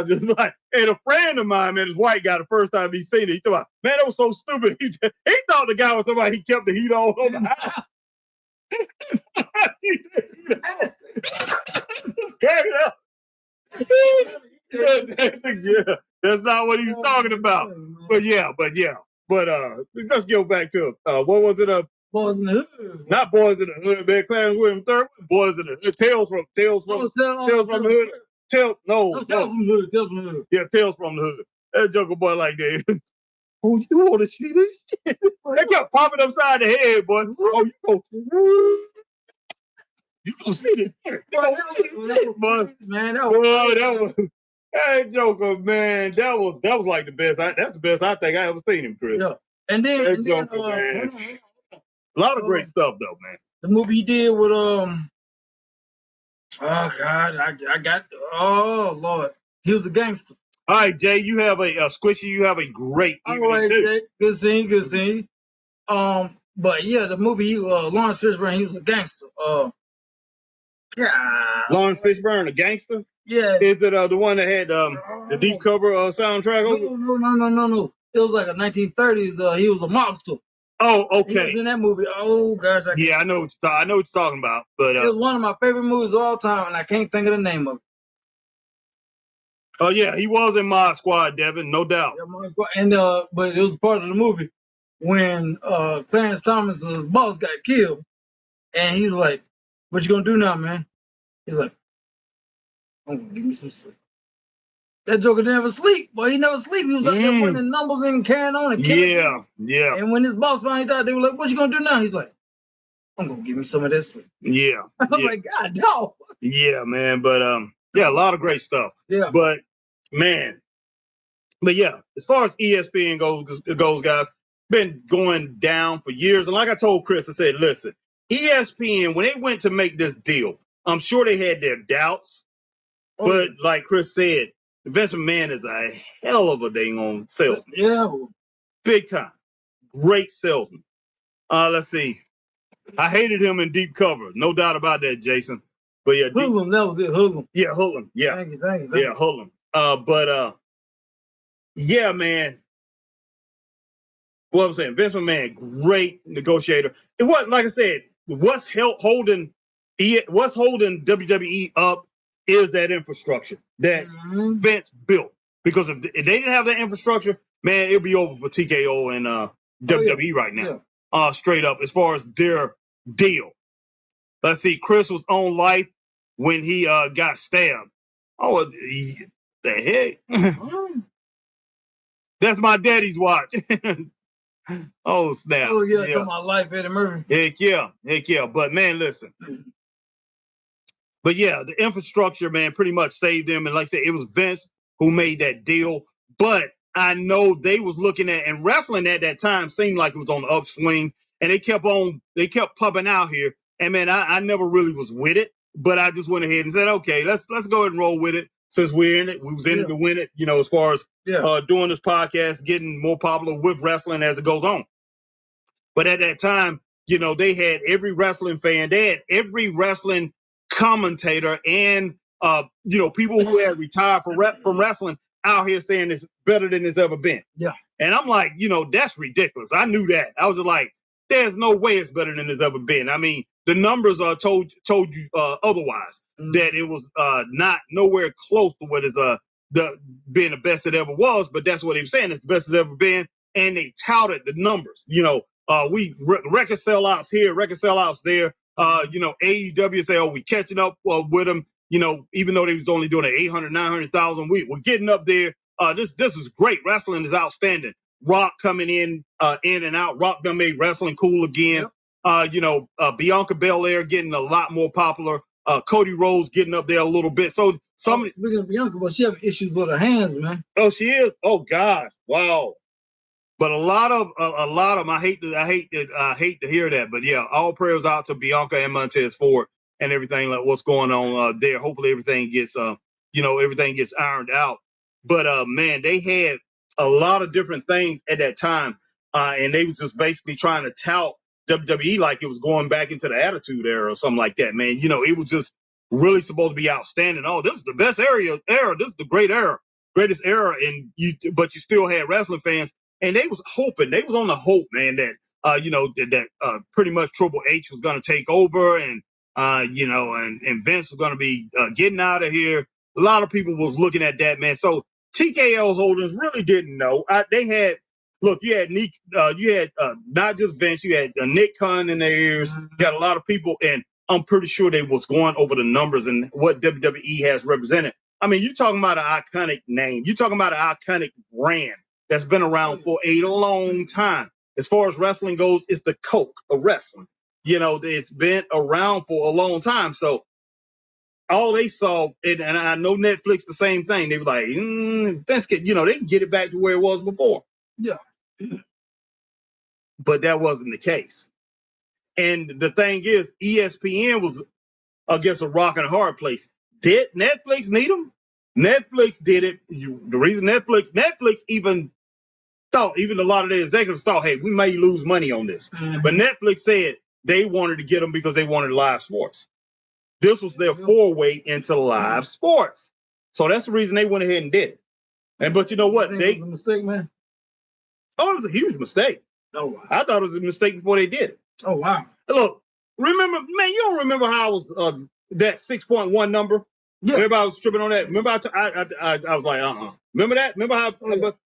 Just like, and a friend of mine, man, this white guy, the first time he seen it, he thought, man, that was so stupid. He thought the guy was talking about he kept the heat on the house. Yeah, that's not what he was talking about. But let's go back to what was it? Boys in the Hood. Not Boys in the Hood, man. Clarence Williams III. Boys in the Hood. Tales from the Hood. Tales from the Hood. Yeah, Tales from the Hood. That joker boy like that. Oh, you want to see this shit? They kept popping upside the head, boy. Oh, you gonna see this shit. Man, that joker, man, that was like the best. That's the best I think I ever seen him, Chris. Yeah. And then, that joker, man. A lot of great stuff, though, man. The movie he did with oh God, I got Lord, he was a gangster. All right, Jay, you have a Squishy. You have a great evening too. Jay, good scene. But yeah, the movie Lawrence Fishburne, he was a gangster. Lawrence Fishburne, a gangster. Yeah. Is it the one that had the deep cover soundtrack? No. It was like a 1930s. He was a mobster. Oh, okay. He was in that movie. Oh gosh. I know what you're talking about. But it was one of my favorite movies of all time, and I can't think of the name of it. Oh yeah, he was in Mod Squad, Devin, no doubt. Yeah, Mod Squad. And but it was part of the movie when Clarence Thomas' boss got killed, and he was like, "What you gonna do now, man?" He's like, "I'm gonna give me some sleep." That joker never sleep. Boy, he never sleep. He was out there winning numbers and carrying on and killing. Yeah. And when his boss finally died, they were like, "What you gonna do now?" He's like, "I'm gonna give me some of that sleep." Yeah. I was like, "God, dog." Yeah, man. But a lot of great stuff. Yeah. But man, yeah, as far as ESPN goes, guys, been going down for years. And like I told Chris, I said, listen, ESPN, when they went to make this deal, I'm sure they had their doubts. But like Chris said, Vince McMahon is a hell of a dang on salesman. Yeah. Big time. Great salesman. Let's see. I hated him in Deep Cover. No doubt about that, Jason. But yeah, Hoodlum, that was it. Hoodlum. Yeah, Hoodlum. Yeah. Thank you. Yeah, Hoodlum. Yeah, man. What I'm saying, Vince McMahon, great negotiator. It wasn't, like I said, what's holding WWE up is that infrastructure that Vince built. Because if they didn't have that infrastructure, man, it'd be over for TKO and WWE right now. Yeah. Straight up, as far as their deal. Let's see, Chris was on Life when he got stabbed. Oh, the heck? That's my daddy's watch. Oh, snap. Oh, yeah, to my Life, Eddie Murphy. Heck yeah. But, man, listen. But, yeah, the infrastructure, man, pretty much saved them. And like I said, it was Vince who made that deal. But I know they was looking at, and wrestling at that time seemed like it was on the upswing. And they kept pumping out here. And, man, I never really was with it. But I just went ahead and said, okay, let's go ahead and roll with it. Since we're in it, we was in it to win it, as far as doing this podcast, getting more popular with wrestling as it goes on. But at that time, they had every wrestling fan, they had every wrestling commentator and, people who had retired from wrestling out here saying it's better than it's ever been. Yeah. And I'm like, that's ridiculous. I knew that. I was just like, there's no way it's better than it's ever been. I mean, the numbers told you otherwise, that it was not nowhere close to what is being the best it ever was. But that's what they were saying. It's the best it's ever been. And they touted the numbers. We record sellouts here, record sellouts there. AEW say, we catching up with them. Even though they was only doing 800, 900,000, we're getting up there. This is great. Wrestling is outstanding. Rock coming in and out. Rock done made wrestling cool again. Yep. Bianca Belair getting a lot more popular. Cody Rhodes getting up there a little bit. So speaking of Bianca, but she have issues with her hands, man. Oh, she is. Oh gosh, wow. But a lot of them, I hate to hear that. But yeah, all prayers out to Bianca and Montez Ford and everything, like what's going on there. Hopefully everything gets everything gets ironed out. But man, they had a lot of different things at that time, and they was just basically trying to tout WWE like it was going back into the Attitude Era or something like that. Man, it was just really supposed to be outstanding. Oh, this is the best era. This is the greatest era, but you still had wrestling fans. And they was hoping, they was on the hope, man, that that pretty much Triple H was going to take over, and and Vince was going to be getting out of here. A lot of people was looking at that, man. So TKO's holders really didn't know. You had Nick, you had not just Vince, you had Nick Khan in their ears. You had a lot of people, and I'm pretty sure they was going over the numbers and what WWE has represented. I mean, you're talking about an iconic name. You're talking about an iconic brand that's been around for a long time. As far as wrestling goes, it's the Coke of wrestling. It's been around for a long time. So all they saw, and I know Netflix the same thing. They were like, Vince they can get it back to where it was before. Yeah. But that wasn't the case. And the thing is, ESPN was, I guess, a rock and a hard place. Did Netflix need them? Netflix did it. The reason Netflix even thought, even a lot of the executives thought, hey, we may lose money on this. Mm-hmm. But Netflix said they wanted to get them because they wanted live sports. This was their foray into live sports. So that's the reason they went ahead and did it. But you know what? It was a mistake, man. Oh, it was a huge mistake. Oh, wow. I thought it was a mistake before they did it. Oh, wow. Look, remember, man, you don't remember how I was that 6.1 number? Yeah. Everybody was tripping on that. Remember, I was like, Remember that? Remember how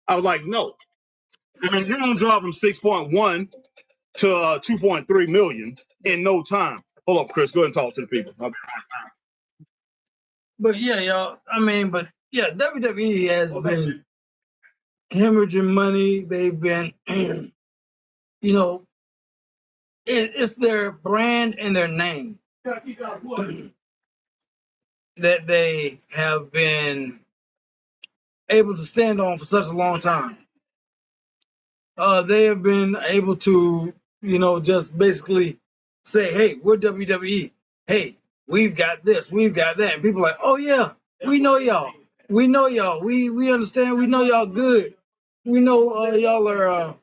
I was like, no. I mean, you're going to drop from 6.1 to 2.3 million in no time. Hold up, Chris. Go ahead and talk to the people. But yeah, y'all. I mean, but yeah, WWE has been hemorrhaging money. They've been, it's their brand and their name that they have been able to stand on for such a long time. They have been able to, just basically say, hey, we're WWE. Hey, we've got this, we've got that. And people are like, oh, yeah, we know y'all. We know y'all. We understand. We know y'all good. We know y'all are,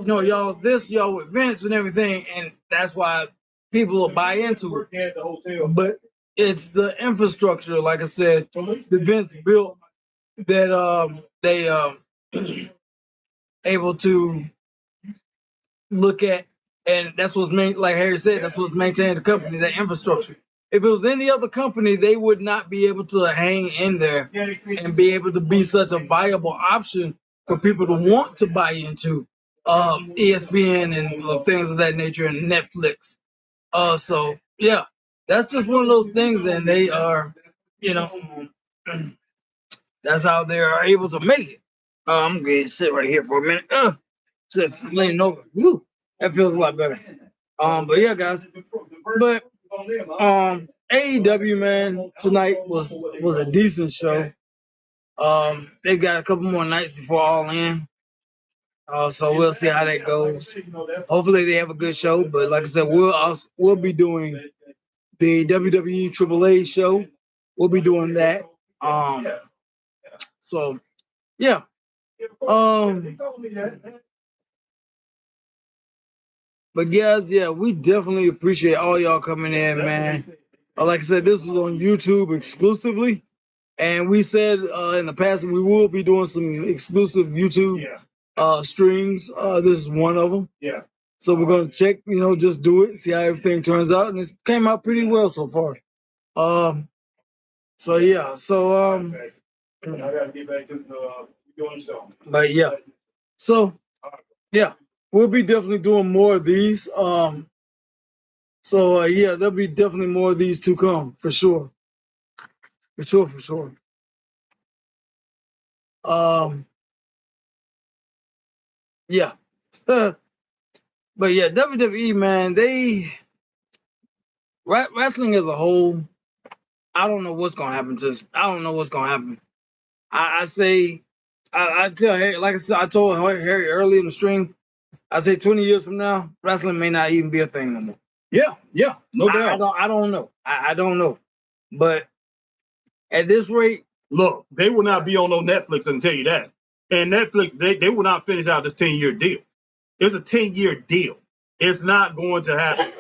y'all this, y'all with Vince and everything. And that's why people will buy into it. But it's the infrastructure, like I said, the Vince built that they able to look at, and that's what's like Harry said, that's what's maintaining the company, that infrastructure. If it was any other company, they would not be able to hang in there and be able to be such a viable option for people to want to buy into ESPN and things of that nature, and Netflix. So yeah, that's just one of those things, and they are, that's how they are able to make it. I'm going to sit right here for a minute. Just leaning over. Woo, that feels a lot better. But yeah, guys. But AEW, man, tonight was a decent show. They got a couple more nights before All In. So we'll see how that goes. Hopefully they have a good show. But like I said, we'll be doing the WWE AAA show. We'll be doing that. So yeah. But guys, yeah, we definitely appreciate all y'all coming in, man. Like I said, this was on YouTube exclusively, and we said in the past we will be doing some exclusive YouTube streams. This is one of them. Yeah. So we're gonna check, just do it, see how everything turns out, and it came out pretty well so far. So yeah, I gotta get back to doing so. but yeah, so yeah, we'll be definitely doing more of these. So yeah, there'll be definitely more of these to come for sure. For sure. Yeah. But yeah, WWE, man, wrestling as a whole, I don't know what's gonna happen to us. I don't know what's gonna happen. I tell Harry, like I said, I told Harry early in the stream, I say 20 years from now, wrestling may not even be a thing no more. Yeah, no doubt. I don't know. I don't know. But at this rate, look, they will not be on no Netflix, I can tell you that. And Netflix, they will not finish out this 10-year deal. It's a 10-year deal. It's not going to happen.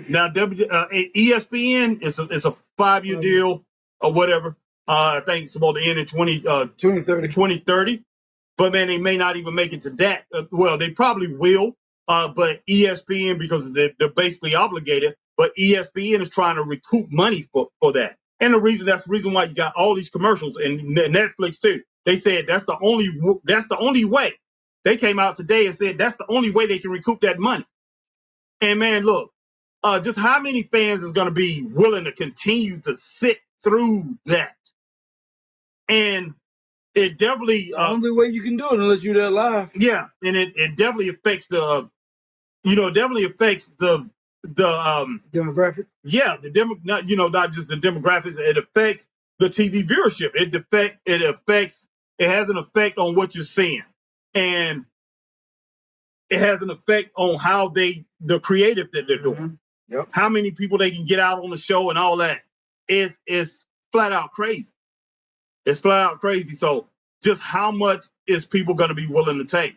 Now, ESPN, it's a 5-year deal or whatever. I think it's supposed to end in 2030. But man, they may not even make it to that. Well, they probably will. But ESPN, because they're basically obligated, but ESPN is trying to recoup money for that. And that's the reason why you got all these commercials, and Netflix too. They said that's the only way. They came out today and said that's the only way they can recoup that money. And man, look, just how many fans is going to be willing to continue to sit through that? And it definitely the only way you can do it unless you're there live. Yeah, and it definitely affects the demographic. Yeah, not just the demographics. It affects the TV viewership. It has an effect on what you're seeing, and it has an effect on how the creative that they're doing. Mm-hmm. Yep. How many people they can get out on the show and all that. It's flat out crazy. It's flat out crazy. So just how much is people going to be willing to take?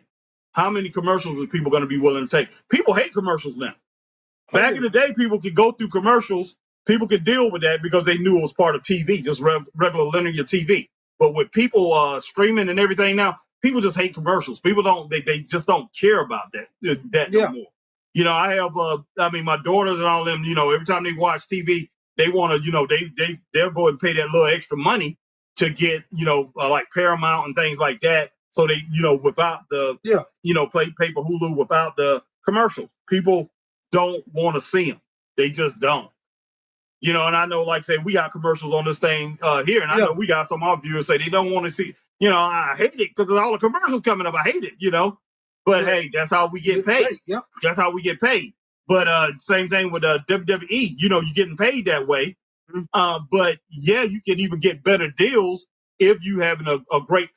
How many commercials are people going to be willing to take? People hate commercials now. Back in the day, people could go through commercials. People could deal with that because they knew it was part of TV, just regular linear TV. But with people streaming and everything now, people just hate commercials. People they just don't care about that no more. I have, my daughters and all them, every time they watch TV, they want to, they'll go and pay that little extra money to get, like Paramount and things like that. So they, without the, pay for Hulu without the commercials. People don't want to see them. They just don't. And I know, like I say, we got commercials on this thing here, and I know we got some of our viewers say they don't want to see. I hate it because there's all the commercials coming up. I hate it. But hey, that's how we get paid. Yeah, that's how we get paid. But same thing with WWE. You're getting paid that way. Mm-hmm. But yeah, you can even get better deals if you having a great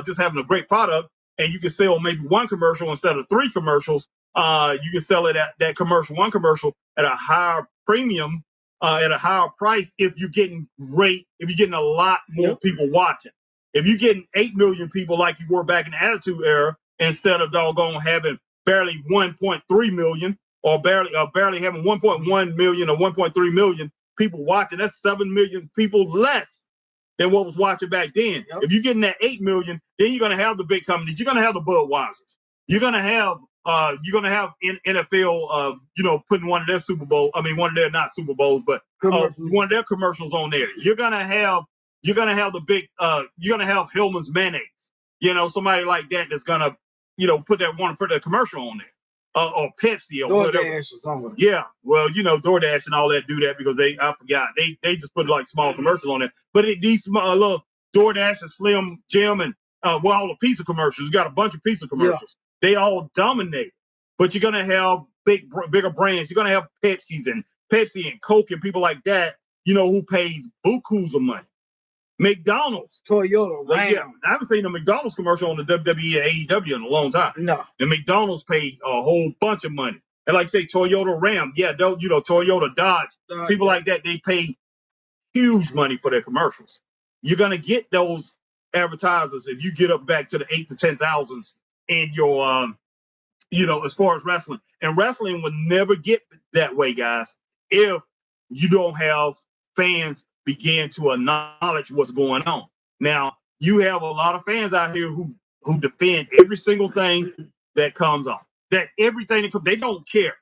just having a great product, and you can sell maybe one commercial instead of 3 commercials. You can sell it at that one commercial at a higher premium, at a higher price if you're getting a lot more people watching. If you're getting 8 million people like you were back in the Attitude Era, instead of doggone having barely 1.3 million or barely having 1.1 million or 1.3 million people watching, that's 7 million people less than what was watching back then. If you're getting that 8 million, then you're going to have the big companies. You're going to have the Budweisers. You're going to have NFL, putting one of their one of their not Super Bowls, but one of their commercials on there. You're gonna have the big, you're gonna have Hillman's mayonnaise. Somebody like that that's gonna, put that commercial on there, or Pepsi or DoorDash whatever. Or something. Yeah, well, DoorDash and all that do that because I forgot they just put like small commercials on there. But these little DoorDash and Slim Jim and all the pizza commercials, you got a bunch of pizza commercials. They all dominate, but you're gonna have bigger brands. You're gonna have Pepsi and Coke and people like that, who pays bukus of money. McDonald's, Toyota, Ram. I haven't seen a McDonald's commercial on the WWE or AEW in a long time. No, and McDonald's paid a whole bunch of money. And like say Toyota, Ram, Toyota, Dodge, people like that, they pay huge money for their commercials. You're gonna get those advertisers if you get up back to the 8,000 to 10,000s in your as far as wrestling. And wrestling will never get that way, guys, if you don't have fans begin to acknowledge what's going on. Now, you have a lot of fans out here who who defend every single thing that comes on. That everything that comes, they don't care.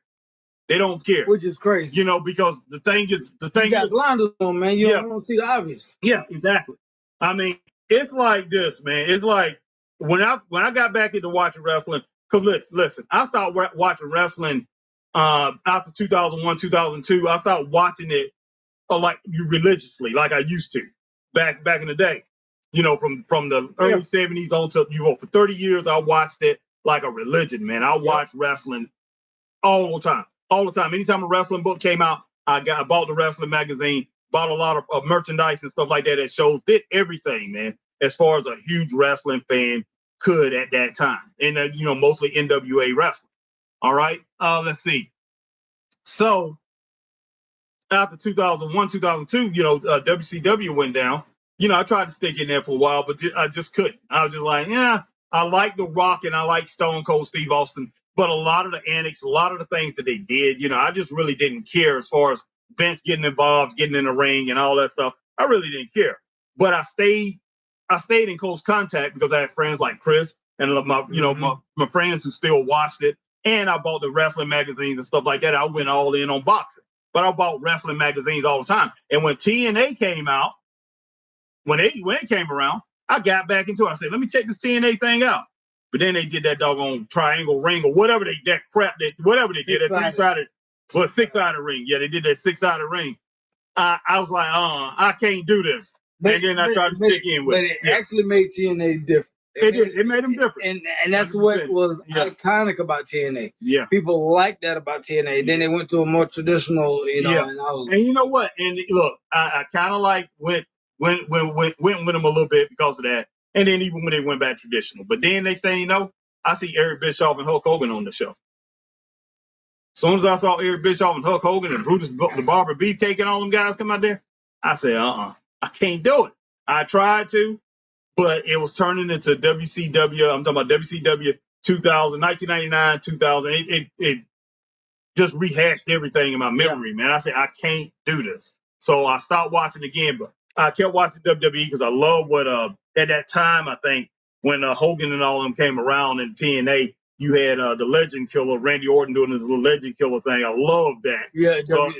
They don't care. Which is crazy. You know, because the thing you got blinders on, man. You don't see the obvious. Yeah, exactly. I mean, it's like this, man. It's like when I got back into watching wrestling, because listen, I started watching wrestling after 2001, 2002. I started watching it like religiously, like I used to back in the day. You know, from the early 70s on to for 30 years, I watched it like a religion, man. I watched wrestling all the time. All the time. Anytime a wrestling book came out, I bought the wrestling magazine, bought a lot of merchandise and stuff like that shows, did everything, man, as far as a huge wrestling fan could at that time. And, mostly NWA wrestling. All right. Let's see. So after 2001, 2002, WCW went down. I tried to stick in there for a while, but I just couldn't. I was just like, I like The Rock and I like Stone Cold Steve Austin, but a lot of the antics, a lot of the things that they did, I just really didn't care as far as Vince getting involved, getting in the ring and all that stuff. I really didn't care. But I stayed in close contact because I had friends like Chris and my friends who still watched it. And I bought the wrestling magazines and stuff like that. I went all in on boxing, but I bought wrestling magazines all the time. And when TNA came out, when it came around, I got back into it. I said, let me check this TNA thing out. But then they did that doggone triangle ring or whatever they did, that 6-sided ring. Yeah, they did that 6-sided ring. I was like, I can't do this. And then I tried to stick in with it. But it actually made TNA different. It made them different. And that's 100%. What was iconic about TNA. Yeah. People liked that about TNA. Then they went to a more traditional, And you know what? And look, I kind of like went with them a little bit because of that. And then even when they went back traditional. But then next thing you know, I see Eric Bischoff and Hulk Hogan on the show. As soon as I saw Eric Bischoff and Hulk Hogan and Brutus the Barber Beefcake and all them guys come out there, I said, I can't do it. I tried to, but it was turning into WCW. I'm talking about WCW 2000, 1999, 2000. It just rehashed everything in my memory, man. I said, I can't do this. So I stopped watching again, but I kept watching WWE because I love what, at that time, I think, when Hogan and all of them came around in TNA, you had the Legend Killer, Randy Orton doing the Legend Killer thing. I love that. So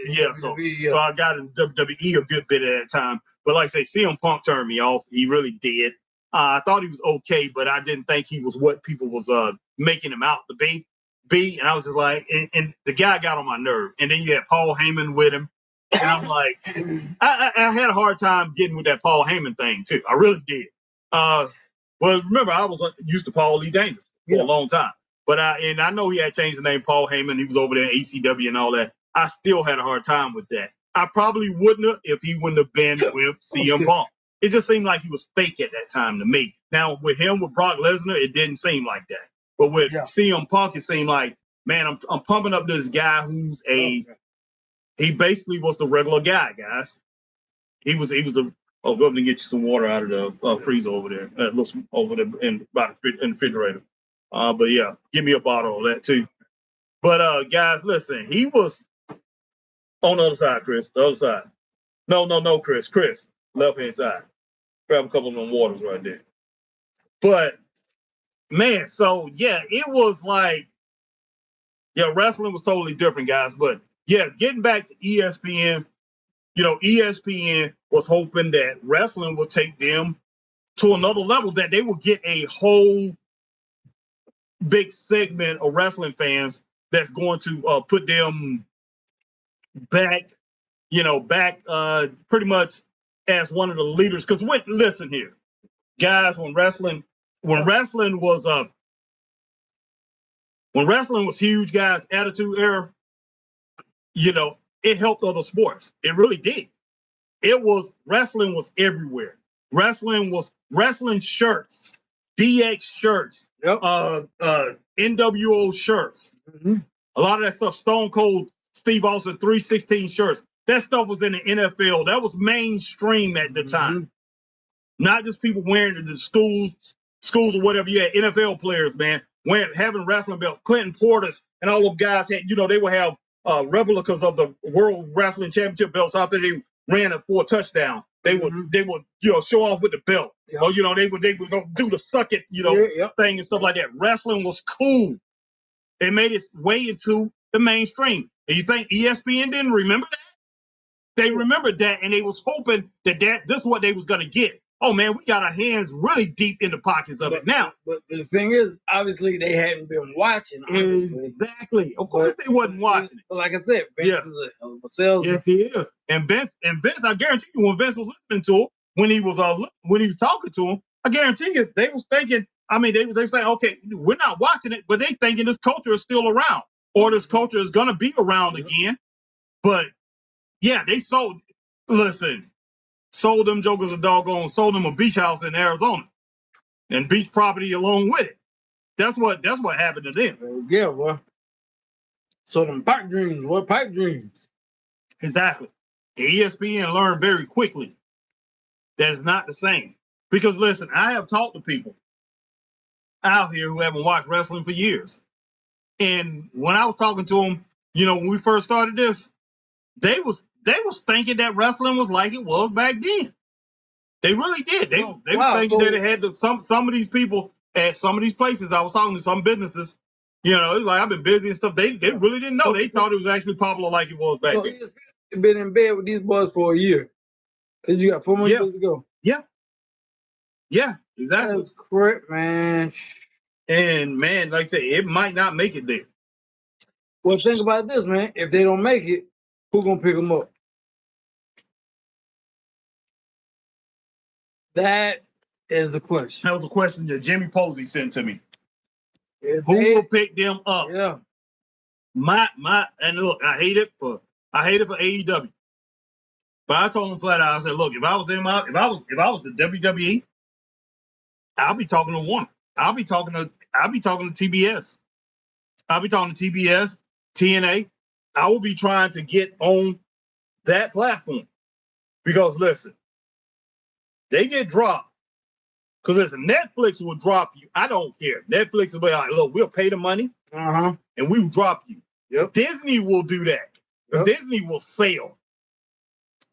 I got in WWE a good bit at that time. But like I say, CM Punk turned me off. He really did. I thought he was okay, but I didn't think he was what people was making him out to be. And I was just like, and the guy got on my nerve. And then you had Paul Heyman with him. And I'm like, I had a hard time getting with that Paul Heyman thing, too. I really did. Well, remember, I was used to Paul Lee Dangerous for a long time. But I know he had changed the name Paul Heyman. He was over there in ACW and all that. I still had a hard time with that. I probably wouldn't have if he wouldn't have been with CM Punk. It just seemed like he was fake at that time to me. Now, with Brock Lesnar, it didn't seem like that. But with CM Punk, it seemed like, man, I'm pumping up this guy who's he basically was the regular guy, guys. He was the go up and get you some water out of the freezer over there. It looks over there in the refrigerator. But yeah, give me a bottle of that too. But guys, listen, he was on the other side, Chris. The other side. No, Chris. Left hand side. Grab a couple of them waters right there. But man, so yeah, it was like, wrestling was totally different, guys. But yeah, getting back to ESPN, ESPN was hoping that wrestling would take them to another level, that they would get a whole big segment of wrestling fans that's going to put them back pretty much as one of the leaders. Because listen here, guys, when wrestling was huge, guys, Attitude Era, it helped other sports. It really did. Wrestling was everywhere. Wrestling shirts, DX shirts, NWO shirts. Mm-hmm. A lot of that stuff, Stone Cold Steve Austin 316 shirts. That stuff was in the NFL. That was mainstream at the time. Not just people wearing it in the schools or whatever. You had NFL players, man, having wrestling belt. Clinton Portis and all those guys had, they would have replicas of the World Wrestling Championship belts out there. They ran it for a touchdown. they would show off with the belt. Yep. Or they would go do the suck it thing and stuff like that. Wrestling was cool. It made its way into the mainstream. And you think ESPN didn't remember that? They remembered that, and they was hoping that this is what they was gonna get. Oh man, we got our hands really deep in the pockets of it now. But the thing is, obviously they hadn't been watching. Honestly. Exactly. Of course they wasn't watching it. But like I said, Vince is a salesman. Yes, he is. And Vince, I guarantee you, when Vince was listening to him, when he was talking to him, I guarantee you, they was thinking. I mean, they were saying, okay, we're not watching it, but they thinking this culture is still around, or this culture is gonna be around again. But yeah, they sold them jokers sold them a beach house in Arizona and beach property along with it. That's what happened to them. Yeah, boy. So them pipe dreams, what pipe dreams? Exactly. ESPN learned very quickly that it's not the same. Because listen, I have talked to people out here who haven't watched wrestling for years. And when I was talking to them, when we first started this, they was thinking that wrestling was like it was back then. They really did. They were thinking that it had some of these people at some of these places. I was talking to some businesses. It's like I've been busy and stuff. They really didn't know. They thought it was actually popular like it was back then. He's been in bed with these boys for a year. Because you got 4 more years to go. Yeah. Yeah, exactly. That's correct, man. And man, like I said, it might not make it there. Well, think about this, man. If they don't make it, who's gonna pick them up? That is the question. That was a question that Jimmy Posey sent to me. Who will pick them up? Yeah. And look, I hate it for AEW. But I told him flat out, I said, look, if I was the WWE, I'll be talking to one. I'll be talking to TBS. I'll be talking to TBS, TNA. I will be trying to get on that platform. Because listen, they get dropped. Because listen, Netflix will drop you. I don't care. Netflix will be like, look, we'll pay the money and we will drop you. Yep. Disney will do that. Yep. Disney will sell.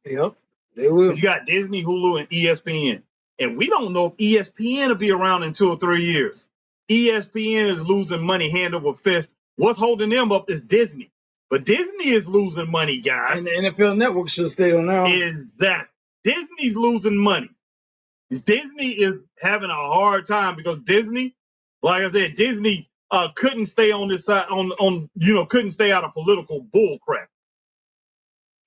Yep, they will. You got Disney, Hulu, and ESPN. And we don't know if ESPN will be around in 2 or 3 years. ESPN is losing money hand over fist. What's holding them up is Disney. But Disney is losing money, guys. And the NFL Network should stay on now. Exactly. Disney's losing money. Disney is having a hard time because Disney, like I said, Disney couldn't stay on this side couldn't stay out of political bull crap.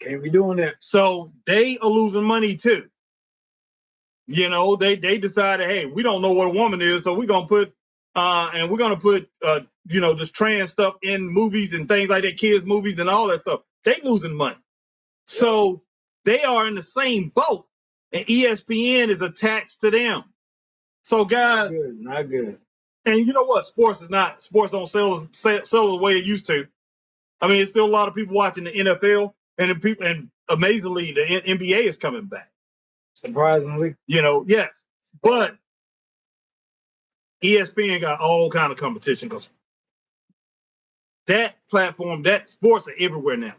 Can't be doing that. So they are losing money too. They decided, hey, we don't know what a woman is, so we're gonna put this trans stuff in movies and things like that, kids movies and all that stuff. They losing money. So they are in the same boat. And ESPN is attached to them. So guys, not good. And you know what? Sports don't sell the way it used to. I mean, there's still a lot of people watching the NFL, and amazingly, the NBA is coming back. Surprisingly, yes, but ESPN got all kind of competition because that platform, that sports are everywhere now.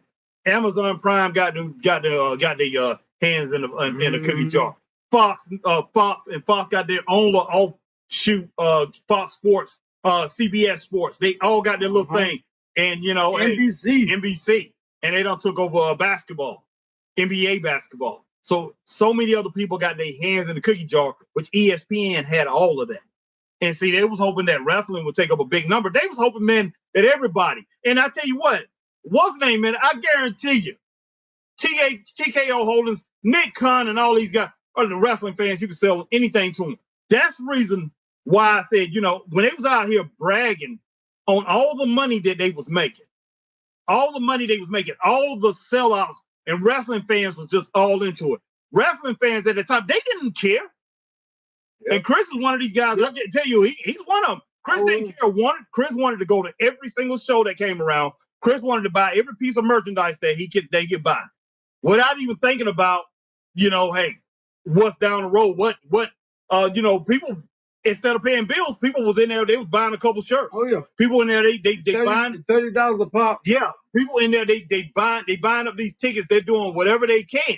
Amazon Prime got the hands in the cookie jar. Fox got their own offshoot. Fox Sports, CBS Sports, they all got their little thing, and NBC, and they done took over basketball, NBA basketball. So many other people got their hands in the cookie jar, which ESPN had all of that. And see, they was hoping that wrestling would take up a big number. They was hoping, man, that everybody. And I tell you what's the name, man? I guarantee you, TKO Holdings, Nick Khan, and all these guys are the wrestling fans. You can sell anything to them. That's the reason why I said, when they was out here bragging on all the money that they was making, all the sellouts, and wrestling fans was just all into it. Wrestling fans at the time, they didn't care. Yep. And Chris is one of these guys. Yep. I can tell you, he's one of them. Chris didn't care. Chris wanted to go to every single show that came around. Chris wanted to buy every piece of merchandise that they could buy, without even thinking about, hey, what's down the road? People, instead of paying bills, people was in there. They was buying a couple shirts. Oh yeah, people in there they buying $30 a pop. Yeah, people in there they buying up these tickets. They're doing whatever they can.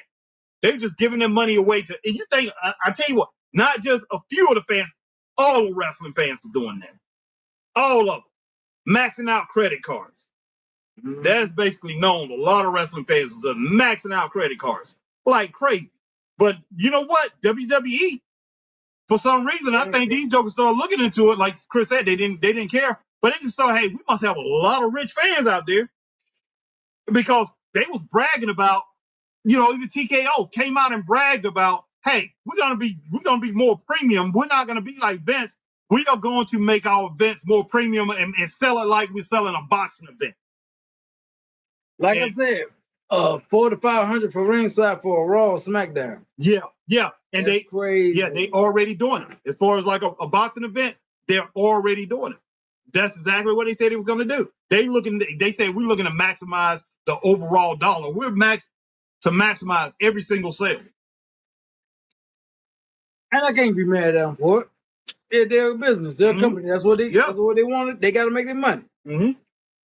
They were just giving their money away to. And you think I tell you what, not just a few of the fans, all the wrestling fans were doing that. All of them maxing out credit cards. That's basically known. A lot of wrestling fans was maxing out credit cards like crazy. But you know what? WWE, for some reason, I think these jokers started looking into it. Like Chris said, they didn't care, but they just thought, hey, we must have a lot of rich fans out there because they was bragging about, even TKO came out and bragged about, hey, we're gonna be more premium. We're not gonna be like Vince. We are going to make our events more premium and sell it like we're selling a boxing event. Like I said, $400 to $500 for ringside for a Raw or SmackDown. Yeah, and That's crazy. Yeah, they already doing it. As far as like a boxing event, they're already doing it. That's exactly what they said they were going to do. They said we're looking to maximize the overall dollar. We're to maximize every single sale. And I can't be mad at them for it. It's their business, their company. That's what they wanted. They got to make their money.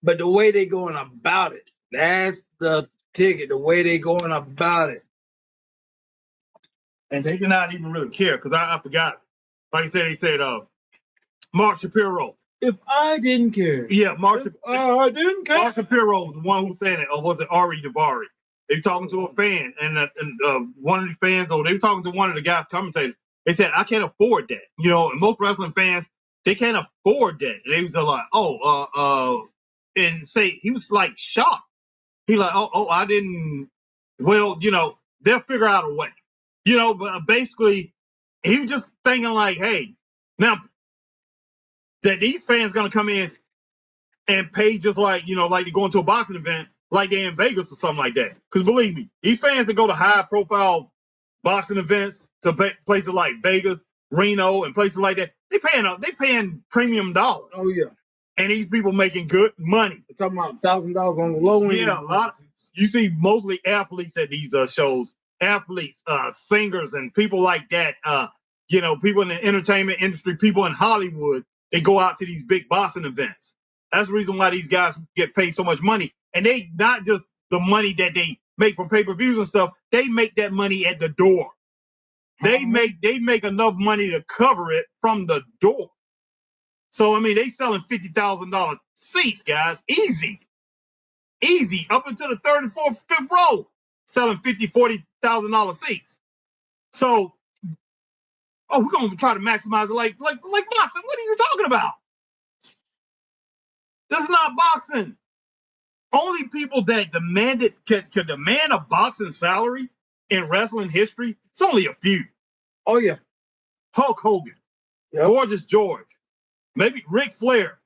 But the way they going about it, that's the ticket. The way they going about it. And they did not even really care because I forgot. Like I said, they said Mark Shapiro. If I didn't care. Yeah, I didn't care. Mark Shapiro was the one who said it, or was it Ari Daivari? They were talking to a fan, and one of the fans, or they were talking to one of the guys commentators. They said, I can't afford that. And most wrestling fans, they can't afford that. And they was like, and say he was like shocked. He like, I didn't. Well, they'll figure out a way. But basically, he was just thinking like, hey, now that these fans gonna come in and pay just like like they go into a boxing event, like they're in Vegas or something like that. Because believe me, these fans that go to high profile boxing events to places like Vegas, Reno, and places like that, they paying premium dollars. Oh yeah. And these people making good money. We're talking about $1,000 on the low end. Yeah, a lot. You see mostly athletes at these shows. Athletes, singers, and people like that. People in the entertainment industry, people in Hollywood, they go out to these big boxing events. That's the reason why these guys get paid so much money. And they not just the money that they make from pay-per-views and stuff. They make that money at the door. They make enough money to cover it from the door. So I mean, they selling $50,000 seats, guys. Easy, up into the third and fourth, fifth row, selling $50,000-$40,000 seats. So, we're gonna try to maximize it like boxing. What are you talking about? This is not boxing. Only people that can demand a boxing salary in wrestling history, it's only a few. Oh yeah. Hulk Hogan, Gorgeous George, maybe Ric Flair.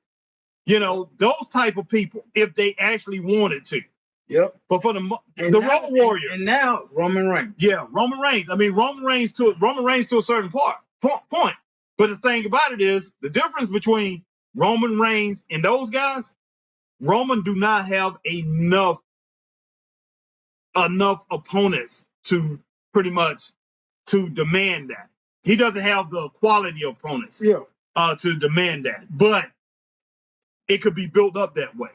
Those type of people, if they actually wanted to. Yep. But for the Road Warriors. And now Roman Reigns. Yeah, Roman Reigns. I mean, Roman Reigns to a certain point. But the thing about it is, the difference between Roman Reigns and those guys, Roman do not have enough opponents to pretty much to demand that. He doesn't have the quality opponents to demand that. But it could be built up that way.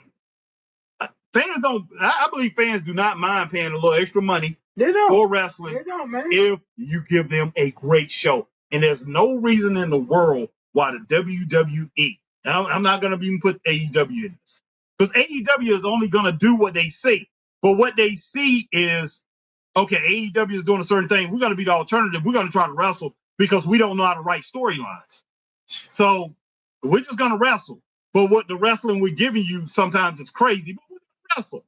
Fans don't. I believe fans do not mind paying a little extra money for wrestling. They don't, man. If you give them a great show, and there's no reason in the world why the WWE. I'm not going to even put AEW in this because AEW is only going to do what they see. But what they see is, okay, AEW is doing a certain thing. We're going to be the alternative. We're going to try to wrestle because we don't know how to write storylines. So we're just going to wrestle. But what the wrestling we're giving you sometimes is crazy. But we're going to wrestle.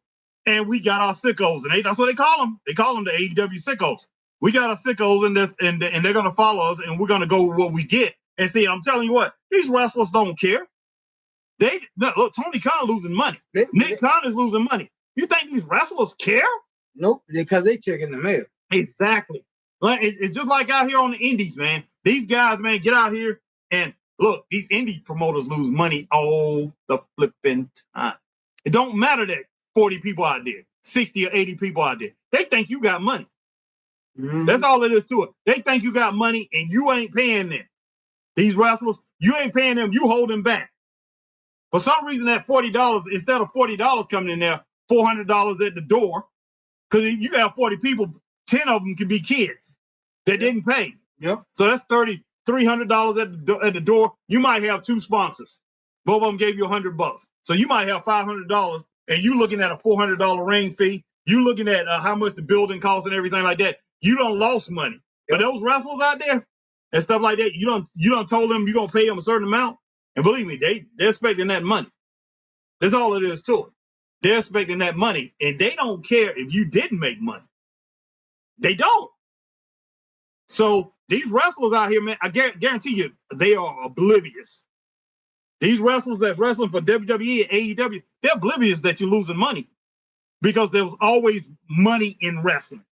And we got our sickos. And that's what they call them. They call them the AEW sickos. We got our sickos and they're going to follow us. And we're going to go with what we get. And see, I'm telling you what, these wrestlers don't care. Look, Tony Khan losing money. Nick Khan is losing money. You think these wrestlers care? Nope, because they checking the mail. Exactly. Like it's just like out here on the indies, man. These guys, man, get out here and look. These indie promoters lose money all the flipping time. It don't matter that 40 people out there, 60 or 80 people out there. They think you got money. Mm-hmm. That's all it is to it. They think you got money and you ain't paying them. These wrestlers, you ain't paying them. You holding back. For some reason, that $40 instead of $40 coming in there, $400 at the door. Because you have 40 people, 10 of them could be kids that didn't pay. Yep. So that's $300 at the door. You might have 2 sponsors. Both of them gave you $100. So you might have $500, and you looking at a $400 ring fee. You looking at how much the building costs and everything like that. You don't lost money. But those wrestlers out there and stuff like that, you don't told them you're gonna pay them a certain amount. And believe me, they're expecting that money. That's all it is to it. They're expecting that money, and they don't care if you didn't make money. They don't. So these wrestlers out here, man, I guarantee you, they are oblivious. These wrestlers that's wrestling for WWE and AEW, they're oblivious that you're losing money because there was always money in wrestling.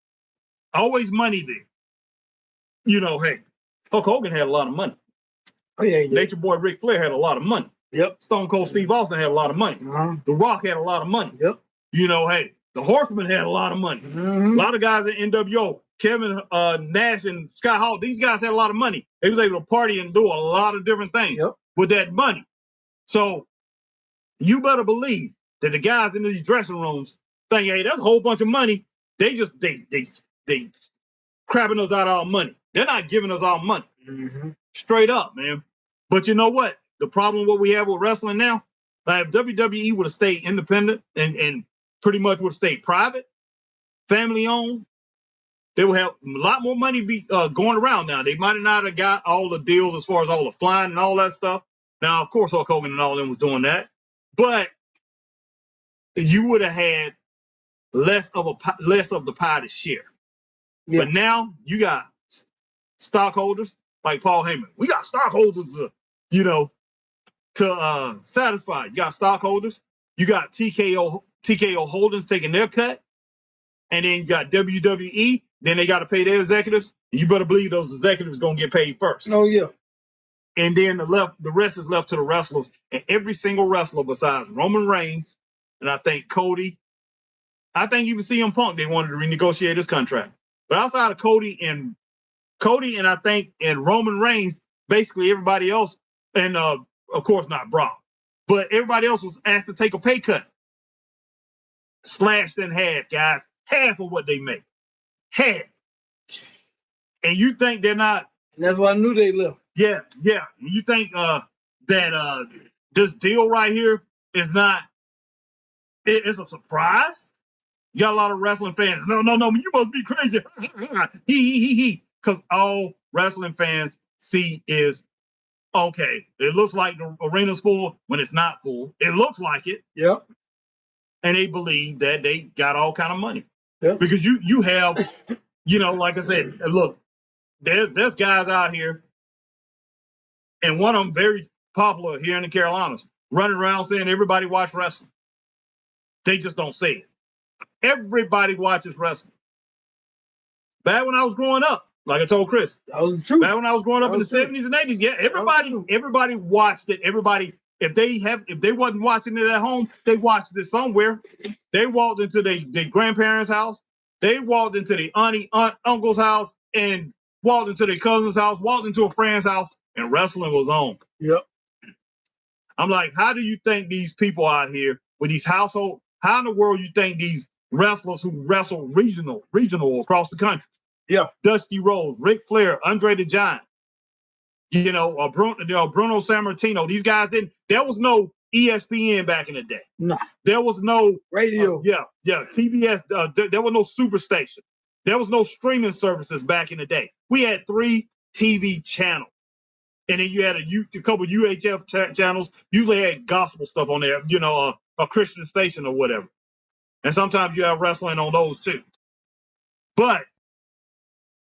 Always money there. Hey, Hulk Hogan had a lot of money. Oh, yeah, Nature Boy Ric Flair had a lot of money. Yep. Stone Cold Steve Austin had a lot of money. The Rock had a lot of money. Yep. Hey, the Horseman had a lot of money. A lot of guys in NWO, Kevin Nash and Scott Hall, these guys had a lot of money. They was able to party and do a lot of different things with that money. So you better believe that the guys in these dressing rooms think, hey, that's a whole bunch of money. They crapping us out our money. They're not giving us our money. Straight up, man. But you know what? The problem what we have with wrestling now, like if WWE would have stayed independent and pretty much would have stayed private, family owned, they would have a lot more money be going around now. They might not have got all the deals as far as all the flying and all that stuff. Now, of course, Hulk Hogan and all them was doing that, but you would have had less of the pie to share. Yeah. But now you got stockholders like Paul Heyman. We got stockholders, to satisfy. You got stockholders. You got TKO Holdings taking their cut, and then you got WWE. Then they got to pay their executives. You better believe those executives gonna get paid first. Oh yeah. And then the rest is left to the wrestlers, and every single wrestler besides Roman Reigns and I think Cody, I think even CM Punk, they wanted to renegotiate his contract. But outside of Cody and I think and Roman Reigns, basically everybody else, and of course not Brock, but everybody else was asked to take a pay cut. Slashed in half, guys. Half of what they make. Half. And you think they're not. That's why I knew they left. Yeah. You think that this deal right here is not, it's a surprise? You got a lot of wrestling fans. No, you must be crazy. He. Because all wrestling fans see is, okay, it looks like the arena's full when it's not full. It looks like it. Yep. And they believe that they got all kind of money. Yep. Because you have, like I said, look, there's guys out here, and one of them very popular here in the Carolinas, running around saying everybody watch wrestling. They just don't say it. Everybody watches wrestling. Back when I was growing up, like I told Chris, that was true. Back when I was growing up in the 70s and 80s, yeah, everybody watched it. Everybody, if they wasn't watching it at home, they watched it somewhere. They walked into their grandparents' house, they walked into their uncle's house, and walked into their cousin's house, walked into a friend's house, and wrestling was on. Yep. I'm like, how do you think these people out here with these household, how in the world you think these wrestlers who wrestle regional across the country? Yeah. Dusty Rhodes, Ric Flair, Andre the Giant, Bruno Sammartino. These guys there was no ESPN back in the day. No. There was no radio. TBS. There was no Superstation. There was no streaming services back in the day. We had 3 TV channels. And then you had a couple UHF channels. Usually had gospel stuff on there, a Christian station or whatever. And sometimes you have wrestling on those too. But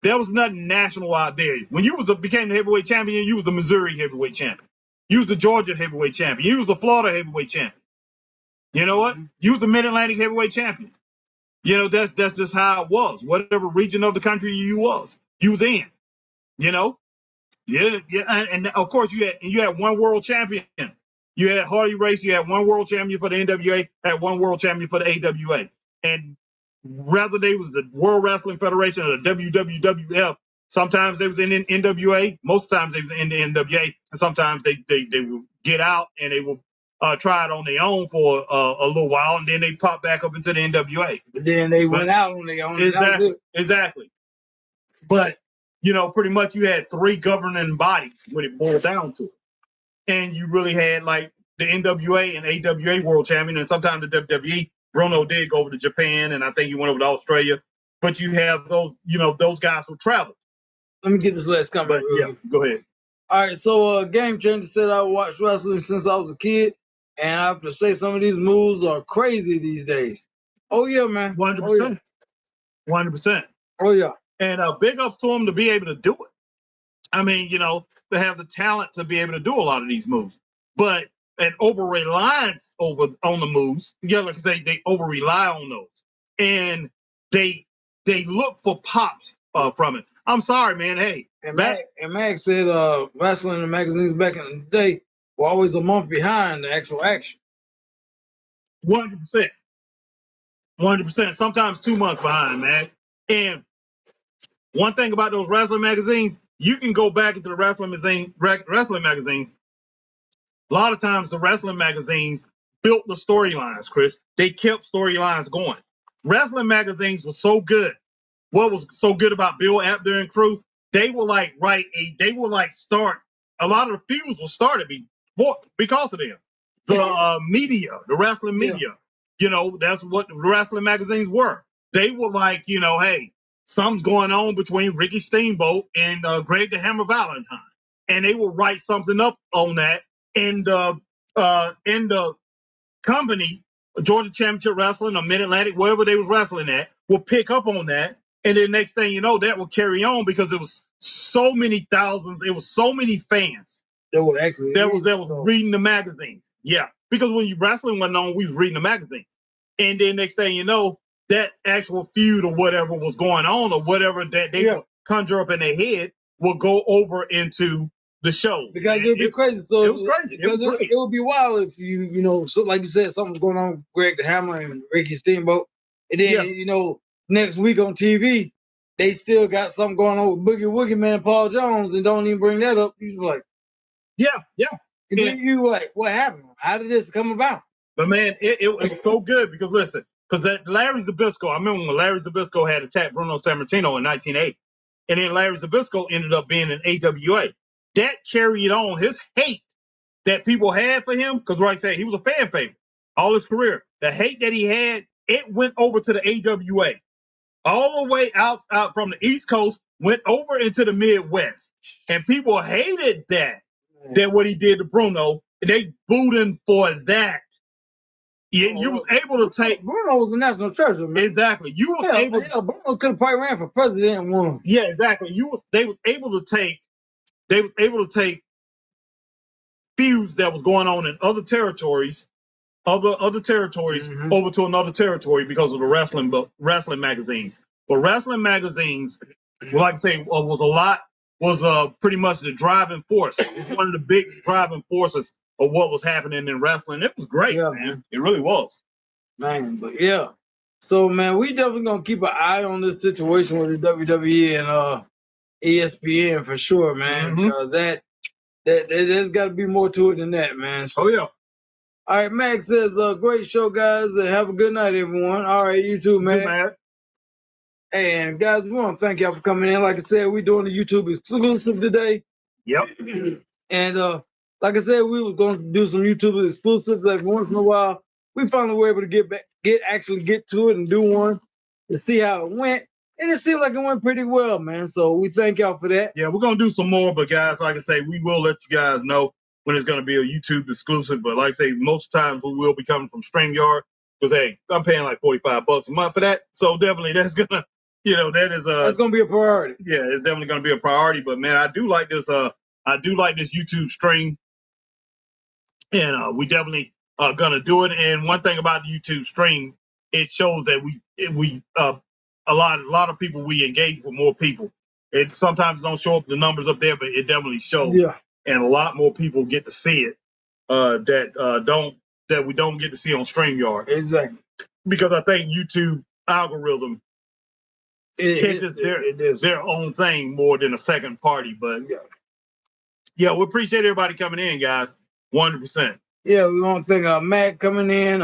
there was nothing national out there. When you became the heavyweight champion, you was the Missouri heavyweight champion. You was the Georgia heavyweight champion. You was the Florida heavyweight champion. You know what? You was the Mid-Atlantic heavyweight champion. That's just how it was. Whatever region of the country you was in. Yeah, and of course you had one world champion. You had Harley Race. You had one world champion for the NWA. Had one world champion for the AWA. And whether they was the World Wrestling Federation or the WWF, sometimes they was in NWA. Most times they was in the NWA, and sometimes they would get out and they will tried on their own for a little while, and then they popped back up into the NWA. But then they went out on their own. Exactly. But pretty much you had 3 governing bodies when it boiled down to it, and you really had like the NWA and AWA world champion, and sometimes the WWE. Bruno did go over to Japan, and I think he went over to Australia. But you have those, those guys who travel. Let me get this last comment. Yeah, go ahead. All right, so Game Changer said I watched wrestling since I was a kid, and I have to say some of these moves are crazy these days. Oh yeah, man, 100%, 100%. Oh yeah, and big ups to them to be able to do it. I mean, to have the talent to be able to do a lot of these moves, but an over reliance on the moves. Yeah, like I say, they over rely on those, and they look for pops from it. I'm sorry, man. Hey, and Max said wrestling and magazines back in the day were always a month behind the actual action. 100%, 100%. Sometimes 2 months behind, man. And one thing about those wrestling magazines, you can go back into the wrestling magazines. A lot of times the wrestling magazines built the storylines, Chris. They kept storylines going. Wrestling magazines were so good. What was so good about Bill Apter and crew? They were like start. A lot of the feuds were started because of them. The media, the wrestling media, that's what the wrestling magazines were. They were like, hey, something's going on between Ricky Steamboat and Greg the Hammer Valentine. And they will write something up on that. And the company, Georgia Championship Wrestling or Mid-Atlantic, wherever they was wrestling at, will pick up on that. And then next thing you know, that will carry on because it was so many thousands, it was so many fans that was reading the magazines. Yeah. Because when you wrestling went on, we was reading the magazine. And then next thing you know, that actual feud or whatever was going on or whatever that they would conjure up in their head will go over into the show. Because it would be crazy. So it was crazy. Because it would be wild if so like you said, something's going on with Greg the Hammer and Ricky Steamboat. And then, next week on TV, they still got something going on with Boogie Woogie Man and Paul Jones and don't even bring that up. You're like, yeah. And then you were like, what happened? How did this come about? But man, it was so good because listen, because Larry Zbyszko, I remember when Larry Zbyszko had attacked Bruno Sammartino in 1980. And then Larry Zbyszko ended up being in AWA. That carried on his hate that people had for him, because like I said, he was a fan favorite all his career. The hate that he had, it went over to the AWA. All the way out from the East Coast, went over into the Midwest. And people hated that what he did to Bruno. And they booed him for that. You was able to take Bruno was a national treasure, man. Exactly. You was able Bruno could have probably ran for president and won. Yeah, exactly. They was able to take feuds that was going on in other territories, over to another territory because of the wrestling magazines. But wrestling magazines, like I say, was pretty much the driving force. It was one of the big driving forces of what was happening in wrestling. It was great, man. It really was. Man, but yeah. So, man, we definitely going to keep an eye on this situation with the WWE and ESPN for sure, man, because there's got to be more to it than that, man. So, yeah. All right, Max says, great show, guys, and have a good night, everyone. All right, you too, man. Man. And, guys, we want to thank y'all for coming in. Like I said, we're doing the YouTube exclusive today. Yep. And, like I said, we were going to do some YouTube exclusives every once in a while. We finally were able to get to it and do one to see how it went. And it seemed like it went pretty well, man. So we thank y'all for that. Yeah, we're going to do some more. But, guys, like I say, we will let you guys know when it's going to be a YouTube exclusive. But like I say, most times we will be coming from StreamYard because, hey, I'm paying like $45 a month for that. So definitely that's going to, that's going to be a priority. Yeah, it's definitely going to be a priority. But, man, I do like this YouTube stream. And we definitely are going to do it. And one thing about the YouTube stream, it shows that we a lot of people, we engage with more people. It sometimes don't show up the numbers up there, but it definitely shows. Yeah. And a lot more people get to see it that we don't get to see on StreamYard. Exactly. Because I think YouTube algorithm catches their own thing more than a second party. But yeah, we appreciate everybody coming in, guys. 100%. Yeah, we want to thank Matt coming in,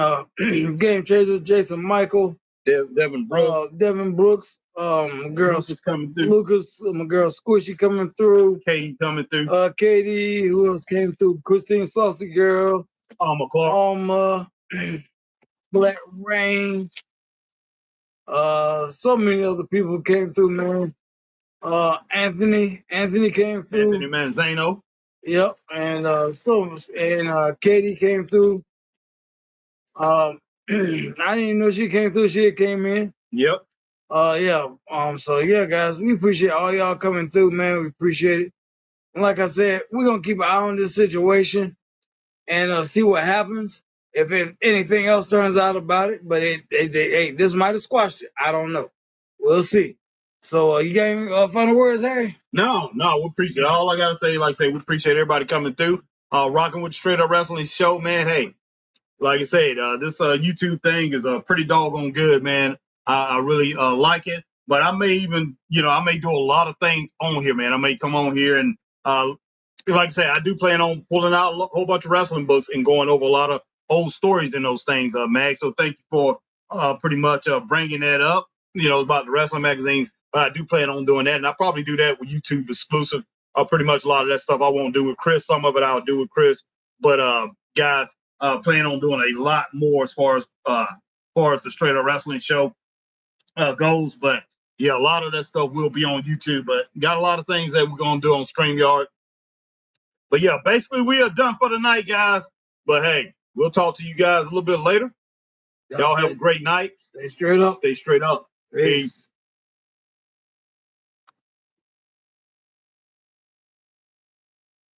Game Changer, Jason Michael, Devin Brooks, my girl Lucas coming through. Lucas, my girl Squishy coming through, Katie coming through. Katie, who else came through? Christine Saucy Girl, Alma Clark, Alma, Black Rain, so many other people came through, man. Anthony came through. Anthony Manzano. Yep, and Katie came through. I didn't even know she came through. She came in. Yep. So yeah, guys, we appreciate all y'all coming through, man. We appreciate it. And like I said, we're gonna keep an eye on this situation and see what happens. If anything else turns out about it, but this might have squashed it. I don't know. We'll see. So you got any final words, Harry? No, we appreciate it. All I gotta say, like I say, we appreciate everybody coming through. Rocking with the Straight Up Wrestling Show, man. Hey, like I said, this YouTube thing is pretty doggone good, man. I really like it. But I may even, I may do a lot of things on here, man. I may come on here and, like I said, I do plan on pulling out a whole bunch of wrestling books and going over a lot of old stories in those things, Mag. So thank you for pretty much bringing that up, about the wrestling magazines. But I do plan on doing that. And I'll probably do that with YouTube exclusive. Pretty much a lot of that stuff I won't do with Chris. Some of it I'll do with Chris. But, guys, plan on doing a lot more as far as the Straight Up Wrestling Show goes. But yeah, a lot of that stuff will be on YouTube. But got a lot of things that we're gonna do on StreamYard. But yeah, basically we are done for the night, guys. But hey, we'll talk to you guys a little bit later. Y'all have a great night. Stay straight up. Stay straight up. Peace.